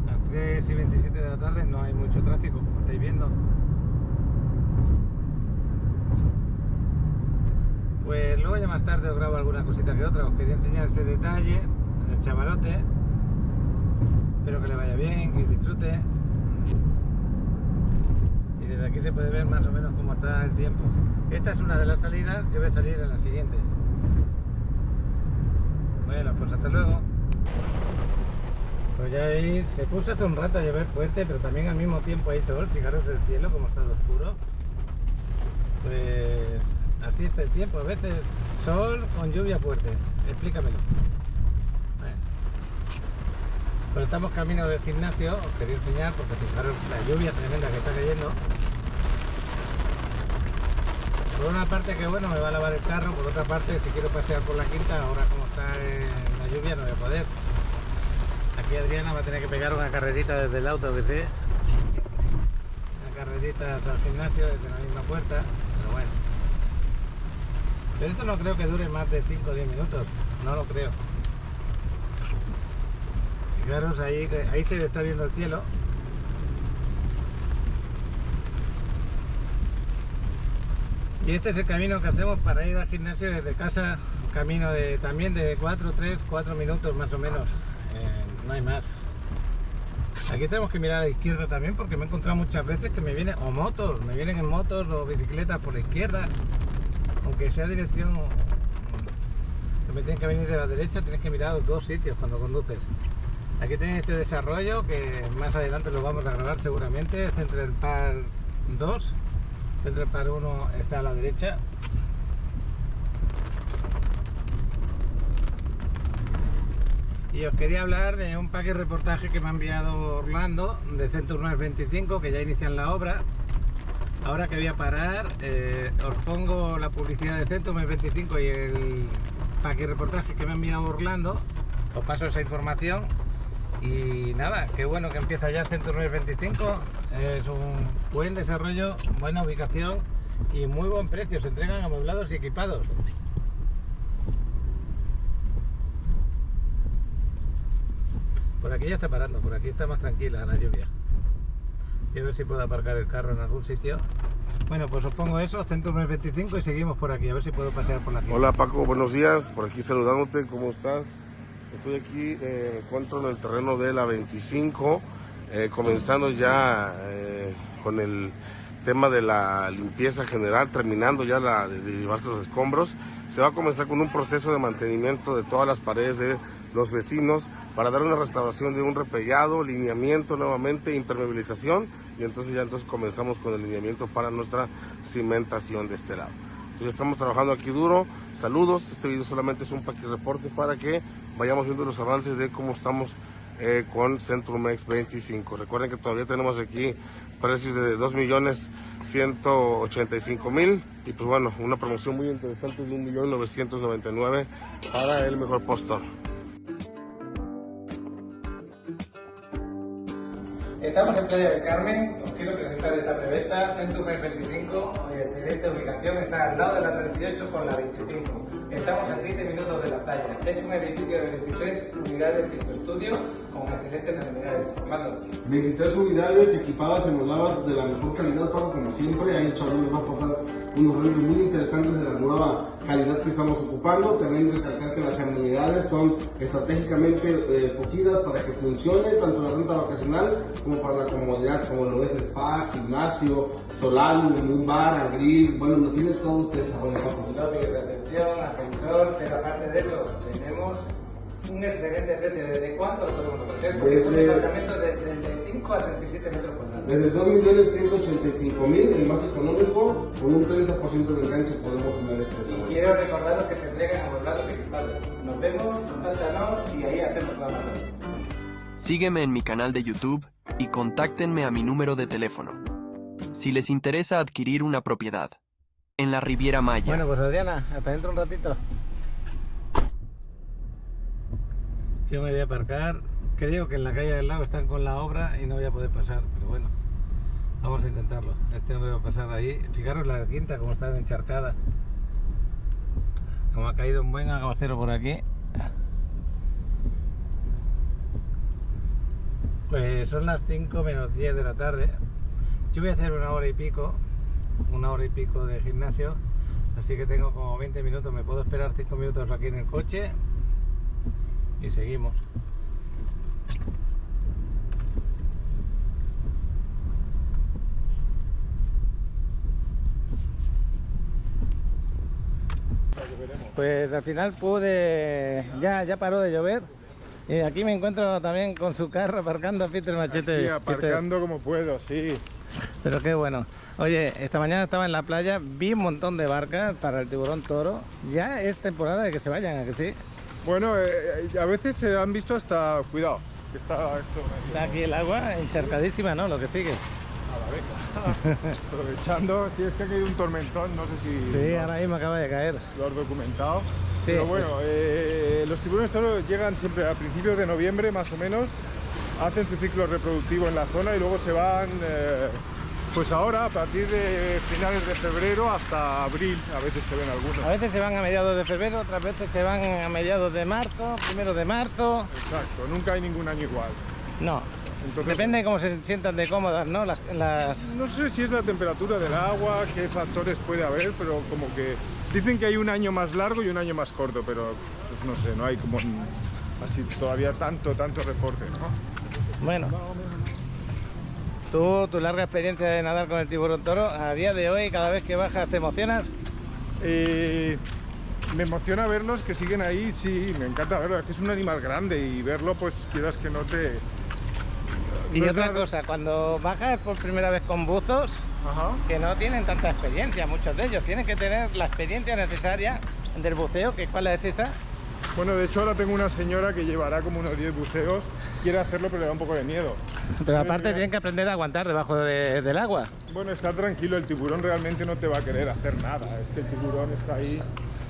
las 3:27 de la tarde, no hay mucho tráfico, como estáis viendo. Pues luego ya más tarde os grabo alguna cosita que otra. Os quería enseñar ese detalle del chavalote. Espero que le vaya bien, que disfrute. Y desde aquí se puede ver más o menos cómo está el tiempo. Esta es una de las salidas, yo voy a salir en la siguiente. Bueno, pues hasta luego. Pues ya veis, se puso hace un rato a llover fuerte, pero también al mismo tiempo hay sol. Fijaros el cielo como está oscuro. Pues así está el tiempo, a veces sol con lluvia fuerte. Explícamelo. Bueno. Pues estamos camino del gimnasio, os quería enseñar porque fijaros la lluvia tremenda que está cayendo. Por una parte que bueno, me va a lavar el carro, por otra parte si quiero pasear por la quinta, ahora como está la lluvia no voy a poder. Aquí Adriana va a tener que pegar una carrerita desde el auto, que sé. Una carrerita hasta el gimnasio desde la misma puerta, pero bueno. Pero esto no creo que dure más de 5 o 10 minutos, no lo creo. Fijaros ahí se está viendo el cielo. Y este es el camino que hacemos para ir al gimnasio desde casa, un camino de también de 4 minutos más o menos, no hay más. Aquí tenemos que mirar a la izquierda también porque me he encontrado muchas veces que me vienen, o motos, me vienen en motos o bicicletas por la izquierda. aunque sea dirección, me tienes que venir de la derecha, tienes que mirar los dos sitios cuando conduces. Aquí tenéis este desarrollo que más adelante lo vamos a grabar seguramente. Central Park 2, Central Park 1 está a la derecha. Y os quería hablar de un paquete reportaje que me ha enviado Orlando de Centurmes 25, que ya inician la obra. Ahora que voy a parar, os pongo la publicidad de Centurmes 25 y el paquete reportaje que me ha enviado Orlando. Os paso esa información. Y nada, qué bueno que empieza ya Centurmes 25. Es un buen desarrollo, buena ubicación y muy buen precio. Se entregan amoblados y equipados. Por aquí ya está parando, por aquí está más tranquila la lluvia. Voy a ver si puedo aparcar el carro en algún sitio. Bueno, pues os pongo eso, Centurmes 25 y seguimos por aquí, a ver si puedo pasear por la calle. Hola Paco, buenos días, por aquí saludándote, ¿cómo estás? Estoy aquí, me encuentro en el terreno de la 25, comenzando ya con el tema de la limpieza general, terminando ya de llevarse los escombros. Se va a comenzar con un proceso de mantenimiento de todas las paredes de los vecinos para dar una restauración de un repellado, lineamiento nuevamente, impermeabilización, y entonces comenzamos con el lineamiento para nuestra cimentación de este lado. Entonces estamos trabajando aquí duro. Saludos, este video solamente es un paquete reporte para que vayamos viendo los avances de cómo estamos con Centurmex 25. Recuerden que todavía tenemos aquí precios de 2.185.000 y pues bueno, una promoción muy interesante de 1.999.000 para el mejor postor. Estamos en Playa del Carmen, os quiero presentar esta preventa, Centurmes 25, excelente ubicación, está al lado de la 38 con la 25. Estamos a 7 minutos de la playa. Es un edificio de 23 unidades tipo estudio con excelentes amenidades. Armando. 23 unidades equipadas en lavas de la mejor calidad, Paco, como siempre. Ahí el chaval nos va a pasar unos rollos muy interesantes de la nueva calidad que estamos ocupando. También recalcar que las amenidades son estratégicamente escogidas para que funcione tanto la renta vacacional como para la comodidad, como lo es spa, gimnasio, solarium, un bar, grill. Bueno, lo tiene todo usted esa buena lobby de recepción, ascensor, pero aparte de eso, tenemos un excelente precio. ¿Desde cuánto podemos ofrecer? Porque es un departamento de 35 a 37 metros cuadrados. Desde 2.185.000, el más económico, con un 30% de enganche podemos tener este desarrollo. Y quiero recordaros que se entregan amoblados y equipados. Nos vemos, contáctanos y ahí hacemos la mano. Sígueme en mi canal de YouTube y contáctenme a mi número de teléfono. Si les interesa adquirir una propiedad en la Riviera Maya. Bueno, pues Adriana, hasta dentro un ratito. Yo me voy a aparcar. Creo que en la calle del lado están con la obra y no voy a poder pasar, pero bueno, vamos a intentarlo. Este hombre va a pasar ahí. Fijaros la quinta como está encharcada. Como ha caído un buen aguacero por aquí. Pues son las 5 menos 10 de la tarde. Yo voy a hacer una hora y pico de gimnasio, así que tengo como 20 minutos. Me puedo esperar 5 minutos aquí en el coche y seguimos. Pues al final pude, ya paró de llover. Y aquí me encuentro también con su carro aparcando a Peter Machete. Sí, aparcando como puedo, sí. Pero qué bueno. Oye, esta mañana estaba en la playa, vi un montón de barcas para el tiburón toro. Ya es temporada de que se vayan, ¿a que sí? Bueno, a veces se han visto hasta... Cuidado, que está aquí el agua encharcadísima, ¿no? Lo que sigue. A la beca. Aprovechando, es que ha caído un tormentón, no sé si... Sí, ahora mismo acaba de caer. ¿Lo has documentado? Sí. Pero bueno, los tiburones toros llegan siempre a principios de noviembre, más o menos. Hacen su ciclo reproductivo en la zona y luego se van... pues ahora, a partir de finales de febrero hasta abril, a veces se ven algunos. A veces se van a mediados de febrero, otras veces se van a mediados de marzo, primero de marzo. Exacto, nunca hay ningún año igual. No, entonces, depende de cómo se sientan de cómodas, ¿no? No sé si es la temperatura del agua, qué factores puede haber, pero como que dicen que hay un año más largo y un año más corto, pero pues no sé, no hay como así todavía tanto reporte, ¿no? Bueno. Tú, tu larga experiencia de nadar con el tiburón toro, a día de hoy, cada vez que bajas, ¿te emocionas? Me emociona verlos, que siguen ahí, sí, me encanta verlo, es que es un animal grande y verlo, pues quieras que no te... Y no otra es nada- cosa, cuando bajas por primera vez con buzos, que no tienen tanta experiencia, muchos de ellos, tienen que tener la experiencia necesaria del buceo, que ¿cuál es esa? Bueno, de hecho ahora tengo una señora que llevará como unos 10 buceos, quiere hacerlo pero le da un poco de miedo. Pero aparte tienen que aprender a aguantar debajo del agua. Bueno, estar tranquilo, el tiburón realmente no te va a querer hacer nada, es que el tiburón está ahí,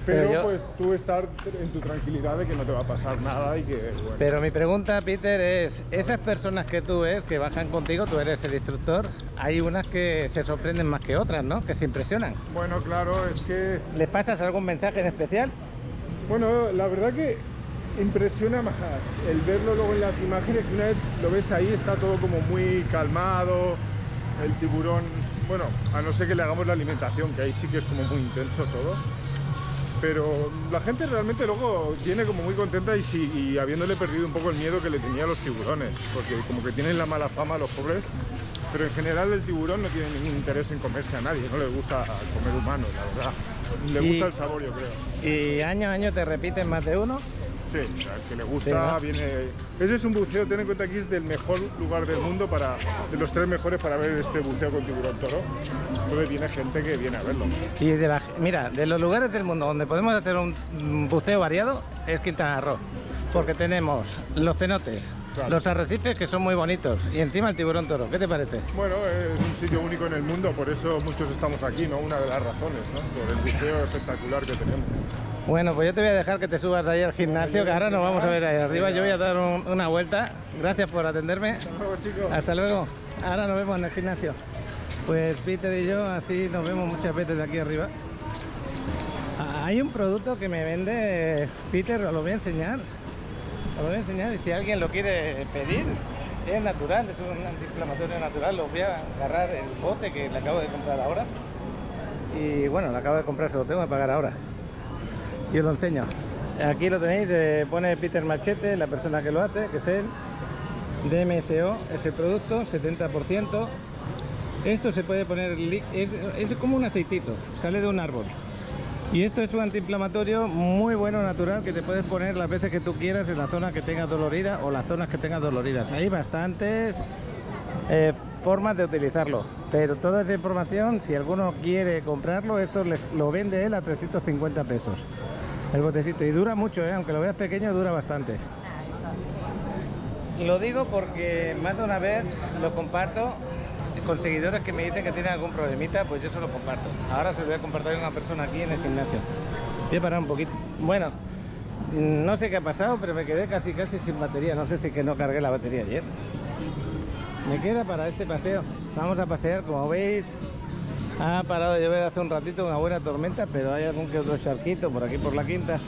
pero pues tú estar en tu tranquilidad de que no te va a pasar nada y que... Bueno. Pero mi pregunta, Peter, es, esas personas que tú ves, que bajan contigo, tú eres el instructor, hay unas que se sorprenden más que otras, ¿no? Que se impresionan. Bueno, claro, es que... ¿Les pasas algún mensaje en especial? Bueno, la verdad que impresiona más el verlo luego en las imágenes, que una vez lo ves ahí está todo como muy calmado, el tiburón, bueno, a no ser que le hagamos la alimentación, que ahí sí que es como muy intenso todo, pero la gente realmente luego viene como muy contenta y habiéndole perdido un poco el miedo que le tenía a los tiburones, porque como que tienen la mala fama los pobres, pero en general el tiburón no tiene ningún interés en comerse a nadie, no le gusta comer humanos, la verdad, le gusta el sabor, yo creo. ¿Y año a año te repiten más de uno? Sí, al que le gusta, Sí, ¿no? viene... Ese es un buceo, ten en cuenta que es del mejor lugar del mundo, de los 3 mejores para ver este buceo con tiburón toro. Entonces viene gente que viene a verlo. Y mira, de los lugares del mundo donde podemos hacer un buceo variado es Quintana Roo, porque tenemos los cenotes, Claro. los arrecifes que son muy bonitos y encima el tiburón toro. ¿Qué te parece? Bueno, es un sitio único en el mundo, por eso muchos estamos aquí, ¿no? Una de las razones, ¿no? Por el buceo espectacular que tenemos. Bueno, pues yo te voy a dejar que te subas ahí al gimnasio, que ahora nos vamos a ver ahí arriba. Yo voy a dar una vuelta. Gracias por atenderme. Hasta luego, chicos. Hasta luego. Ahora nos vemos en el gimnasio. Pues Peter y yo así nos vemos muchas veces de aquí arriba. Hay un producto que me vende Peter, os lo voy a enseñar. Os lo voy a enseñar y si alguien lo quiere pedir, es natural, es un antiinflamatorio natural. Os voy a agarrar el bote que le acabo de comprar ahora. Y bueno, lo acabo de comprar, se lo tengo que pagar ahora. Y os lo enseño. Aquí lo tenéis, pone Peter Machete, la persona que lo hace, que es él. DMSO es el producto, 70%. Esto se puede poner, es como un aceitito, sale de un árbol. Y esto es un antiinflamatorio muy bueno, natural, que te puedes poner las veces que tú quieras en la zona que tengas dolorida o las zonas que tengas doloridas. Hay bastantes formas de utilizarlo, pero toda esa información, si alguno quiere comprarlo, esto lo vende él a 350 pesos. El botecito, y dura mucho, aunque lo veas pequeño, dura bastante. Lo digo porque más de una vez lo comparto con seguidores que me dicen que tienen algún problemita, pues yo se lo comparto. Ahora se lo voy a compartir a una persona aquí en el gimnasio. Voy a parar un poquito. Bueno, no sé qué ha pasado, pero me quedé casi sin batería. No sé si que no cargué la batería ayer. Me queda para este paseo. Vamos a pasear, como veis. Ha parado de llover hace un ratito, una buena tormenta, pero hay algún que otro charquito por aquí por la quinta.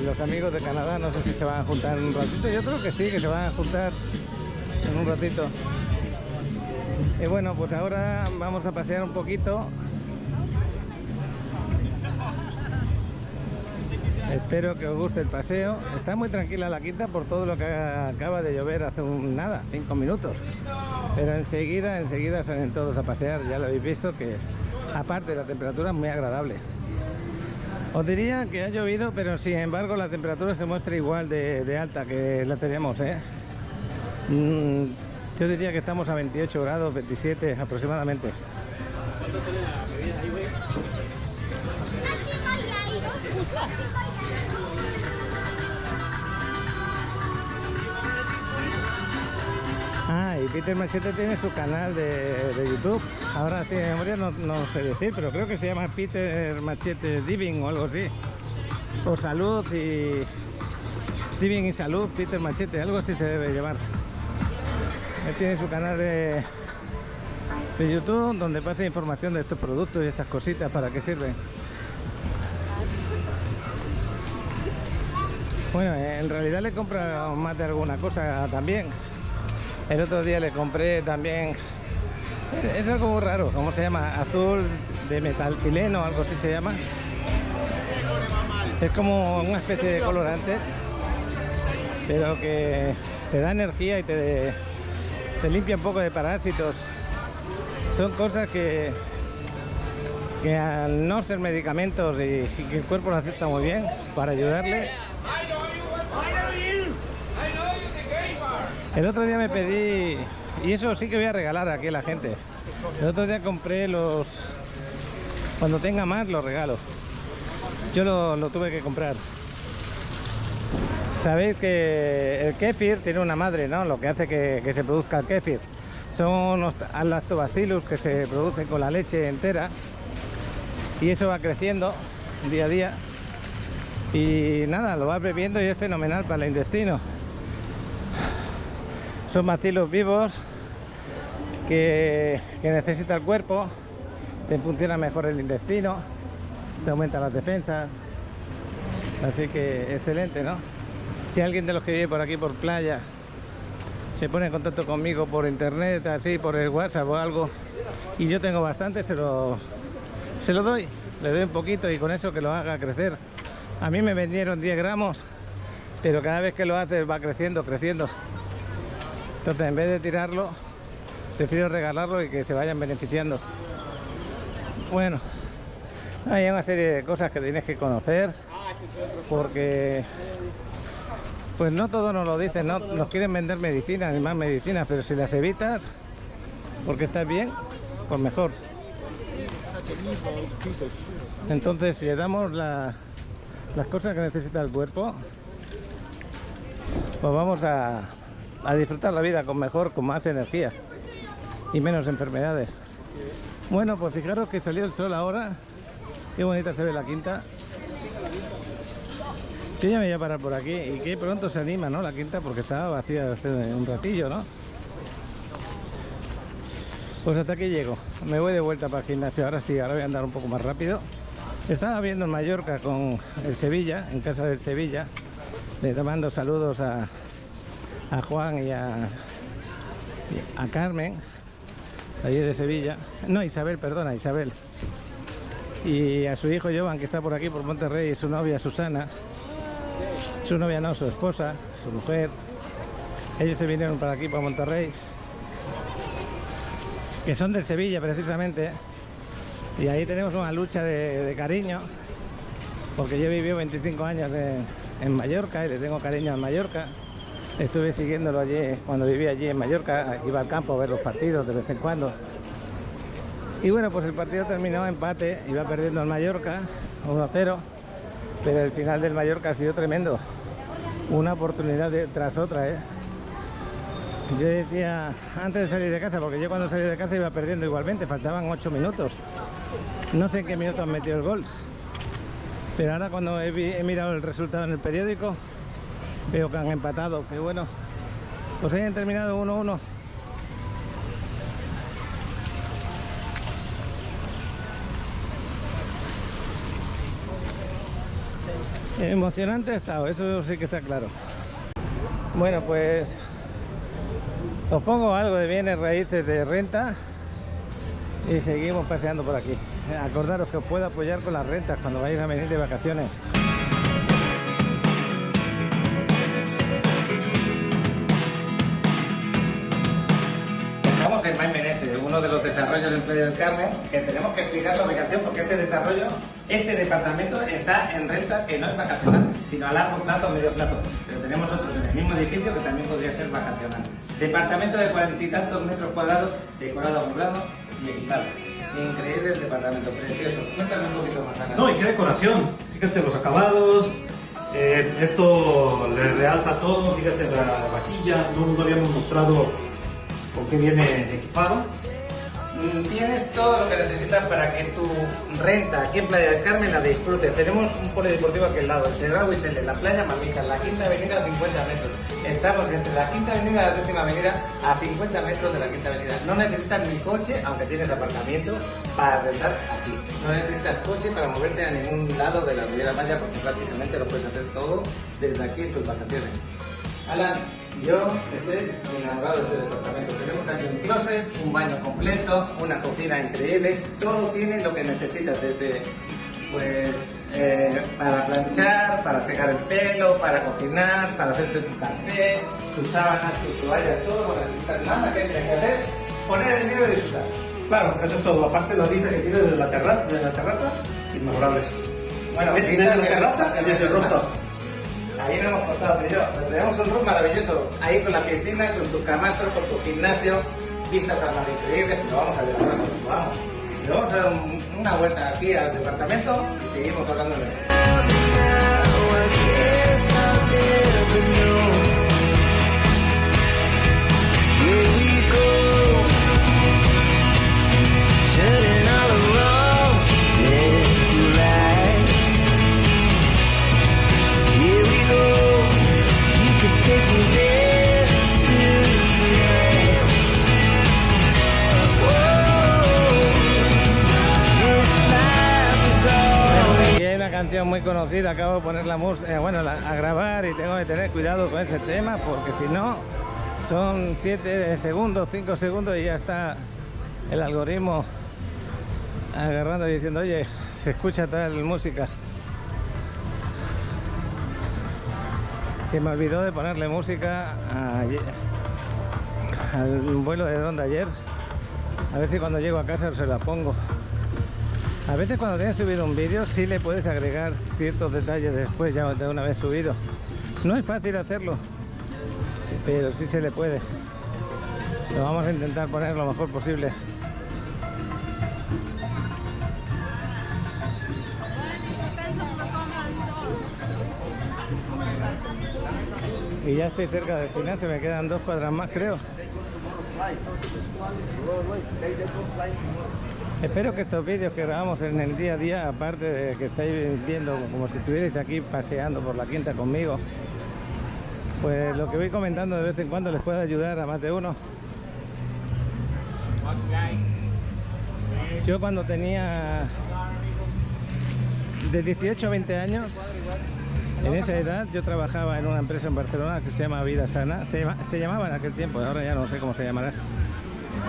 Los amigos de Canadá no sé si se van a juntar en un ratito. Yo creo que sí, que se van a juntar en un ratito. Y bueno, pues ahora vamos a pasear un poquito. Espero que os guste el paseo. Está muy tranquila la quinta por todo lo que acaba de llover hace nada, 5 minutos. Pero enseguida salen todos a pasear. Ya lo habéis visto que aparte la temperatura es muy agradable. Os diría que ha llovido, pero sin embargo la temperatura se muestra igual de alta que la tenemos, Yo diría que estamos a 28 grados, 27 aproximadamente. Ah, y Peter Machete tiene su canal de YouTube. Ahora sí, de memoria no sé decir, pero creo que se llama Peter Machete Diving o algo así. O Salud y... Diving y Salud, Peter Machete, algo así se debe llevar. Él tiene su canal de YouTube donde pasa información de estos productos y estas cositas, para qué sirven. Bueno, en realidad le compro más de alguna cosa también. El otro día le compré también, es algo muy raro, ¿cómo se llama? Azul de metaltileno, algo así se llama. Es como una especie de colorante, pero que te da energía y te limpia un poco de parásitos. Son cosas que que al no ser medicamentos y que el cuerpo lo acepta muy bien para ayudarle. El otro día me pedí, y eso sí que voy a regalar aquí a la gente. El otro día compré los, cuando tenga más los regalo. Yo lo tuve que comprar. Sabéis que el kéfir tiene una madre, ¿no? Lo que hace que se produzca el kéfir. Son los lactobacillus que se producen con la leche entera. Y eso va creciendo día a día. Y nada, lo vas bebiendo y es fenomenal para el intestino. Son bacilos vivos que necesita el cuerpo. Te funciona mejor el intestino. Te aumenta las defensas. Así que excelente, ¿no? Si alguien de los que vive por aquí por playa se pone en contacto conmigo por internet, así por el WhatsApp o algo, y yo tengo bastante, se lo doy, le doy un poquito y con eso que lo haga crecer. A mí me vendieron 10 gramos, pero cada vez que lo haces va creciendo. Entonces, en vez de tirarlo, prefiero regalarlo y que se vayan beneficiando. Bueno, hay una serie de cosas que tienes que conocer, porque pues no todos nos lo dicen, ¿no? Nos quieren vender medicinas y más medicinas, pero si las evitas porque estás bien, pues mejor. Entonces, si le damos las cosas que necesita el cuerpo, pues vamos a disfrutar la vida con más energía y menos enfermedades. Bueno, pues fijaros que salió el sol ahora. Qué bonita se ve la quinta. Yo ya me voy a parar por aquí y que pronto se anima, ¿no? La quinta, porque estaba vacía hace un ratillo, ¿no? Pues hasta aquí llego. Me voy de vuelta para el gimnasio. Ahora sí, ahora voy a andar un poco más rápido. Estaba viendo en Mallorca con el Sevilla, en casa del Sevilla. Le mando saludos a Juan y a Carmen, allí de Sevilla. No, Isabel, perdona, Isabel. Y a su hijo Jovan, que está por aquí, por Monterrey, y su novia Susana. Su novia no, su esposa, su mujer. Ellos se vinieron para aquí, para Monterrey, que son del Sevilla precisamente. Y ahí tenemos una lucha de cariño, porque yo viví 25 años en Mallorca y le tengo cariño a Mallorca. Estuve siguiéndolo allí cuando vivía allí en Mallorca, iba al campo a ver los partidos de vez en cuando. Y bueno, pues el partido terminó empate, iba perdiendo el Mallorca 1-0, pero el final del Mallorca ha sido tremendo. Una oportunidad tras otra, ¿eh? Yo decía, antes de salir de casa, porque yo cuando salí de casa iba perdiendo igualmente, faltaban 8 minutos. No sé en qué minutos han metido el gol, pero ahora cuando he mirado el resultado en el periódico, veo que han empatado, que bueno, pues hayan terminado 1-1. Emocionante ha estado, eso sí que está claro. Bueno, pues os pongo algo de bienes raíces de renta y seguimos paseando por aquí. Acordaros que os puedo apoyar con las rentas cuando vayáis a venir de vacaciones. Estamos en Maimenese, uno de los desarrollos en Playa del Carmen, que tenemos que explicar la ubicación porque este departamento está en renta que no es vacacional, sino a largo plazo o medio plazo. Pero tenemos otros en el mismo edificio que también podría ser vacacional. Departamento de 40 y tantos metros cuadrados, decorado, amueblado y equipado. Increíble el departamento, precioso. Cuéntame un poquito más acá. No, y qué decoración. Fíjate los acabados. Esto le realza todo. Fíjate la vajilla. No habíamos mostrado con qué viene equipado. Tienes todo lo que necesitas para que tu renta aquí en Playa del Carmen la disfrutes. Tenemos un polideportivo aquí al lado, el Cerrado y Sele, la playa Mamija, la Quinta Avenida a 50 metros. Estamos entre la Quinta Avenida y la Séptima Avenida a 50 metros de la Quinta Avenida. No necesitas ni coche, aunque tienes aparcamiento, para rentar aquí. No necesitas coche para moverte a ningún lado de la Riviera Maya porque prácticamente lo puedes hacer todo desde aquí en tus vacaciones. Alan, yo estoy enamorado de este departamento. Tenemos aquí un closet, un baño completo, una cocina increíble. Todo tiene lo que necesitas, desde para planchar, para secar el pelo, para cocinar, para hacerte tu café, tus sábanas, tus toallas, todo lo que necesitas. Nada que tienes que hacer, poner el dinero y disfrutar. Claro, eso es todo. Aparte la vista que tiene de la terraza, inmejorables. Bueno, desde la terraza y desde el rooftop. Ahí no hemos contado, pero yo, tenemos un room maravilloso, ahí con la piscina, con tu camastro, con tu gimnasio, vistas al mar increíbles, pero vamos a ver ahora cuando vamos. Y vamos a dar una vuelta aquí al departamento y seguimos hablando de él. Aquí hay una canción muy conocida, acabo de poner la música, a grabar y tengo que tener cuidado con ese tema porque si no son 7 segundos, 5 segundos y ya está el algoritmo agarrando y diciendo, oye, se escucha tal música. Se me olvidó de ponerle música al vuelo de dron de ayer. A ver si cuando llego a casa se la pongo. A veces cuando tienes subido un vídeo sí le puedes agregar ciertos detalles después, ya de una vez subido. No es fácil hacerlo, pero sí se le puede. Lo vamos a intentar poner lo mejor posible. Y ya estoy cerca del gimnasio, me quedan 2 cuadras más, creo. Espero que estos vídeos que grabamos en el día a día, aparte de que estáis viendo como si estuvierais aquí paseando por la quinta conmigo, pues lo que voy comentando de vez en cuando les pueda ayudar a más de uno. Yo cuando tenía de 18 a 20 años, en esa edad yo trabajaba en una empresa en Barcelona que se llama Vida Sana, se llamaba en aquel tiempo, ahora ya no sé cómo se llamará.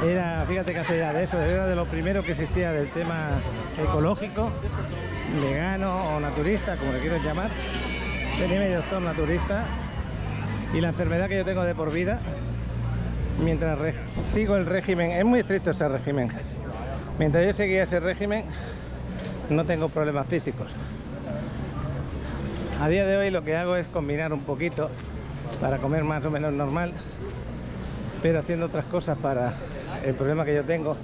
Era, fíjate que hace ya de eso, era de lo primero que existía del tema ecológico, vegano o naturista, como le quiero llamar. Tenía mi doctor naturista y la enfermedad que yo tengo de por vida, mientras sigo el régimen, es muy estricto ese régimen. Mientras yo seguía ese régimen, no tengo problemas físicos. A día de hoy lo que hago es combinar un poquito para comer más o menos normal, pero haciendo otras cosas para el problema que yo tengo,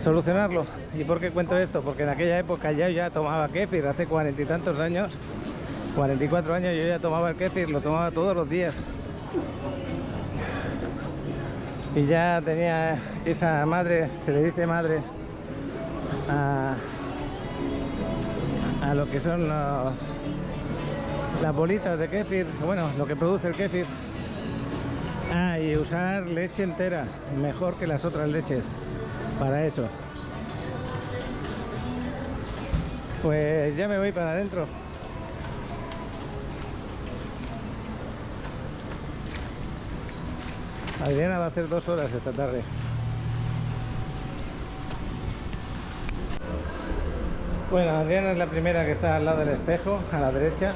solucionarlo. ¿Y por qué cuento esto? Porque en aquella época yo ya tomaba kéfir, hace 40 y tantos años, 44 años yo ya tomaba el kéfir, lo tomaba todos los días. Y ya tenía esa madre, se le dice madre, a lo que son las bolitas de kéfir, bueno, lo que produce el kéfir. Y usar leche entera, mejor que las otras leches, para eso. Pues ya me voy para adentro. Adriana va a hacer 2 horas esta tarde. Bueno, Adriana es la primera que está al lado del espejo, a la derecha.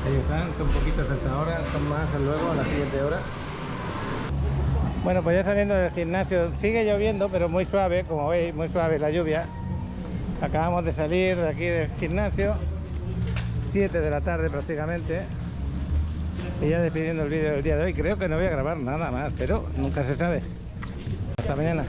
Ahí están, son poquitos hasta ahora, son más luego a la siguiente hora. Bueno, pues ya saliendo del gimnasio, sigue lloviendo, pero muy suave, como veis, muy suave la lluvia. Acabamos de salir de aquí del gimnasio, 7 de la tarde prácticamente. Y ya despidiendo el vídeo del día de hoy, creo que no voy a grabar nada más, pero nunca se sabe. Hasta mañana.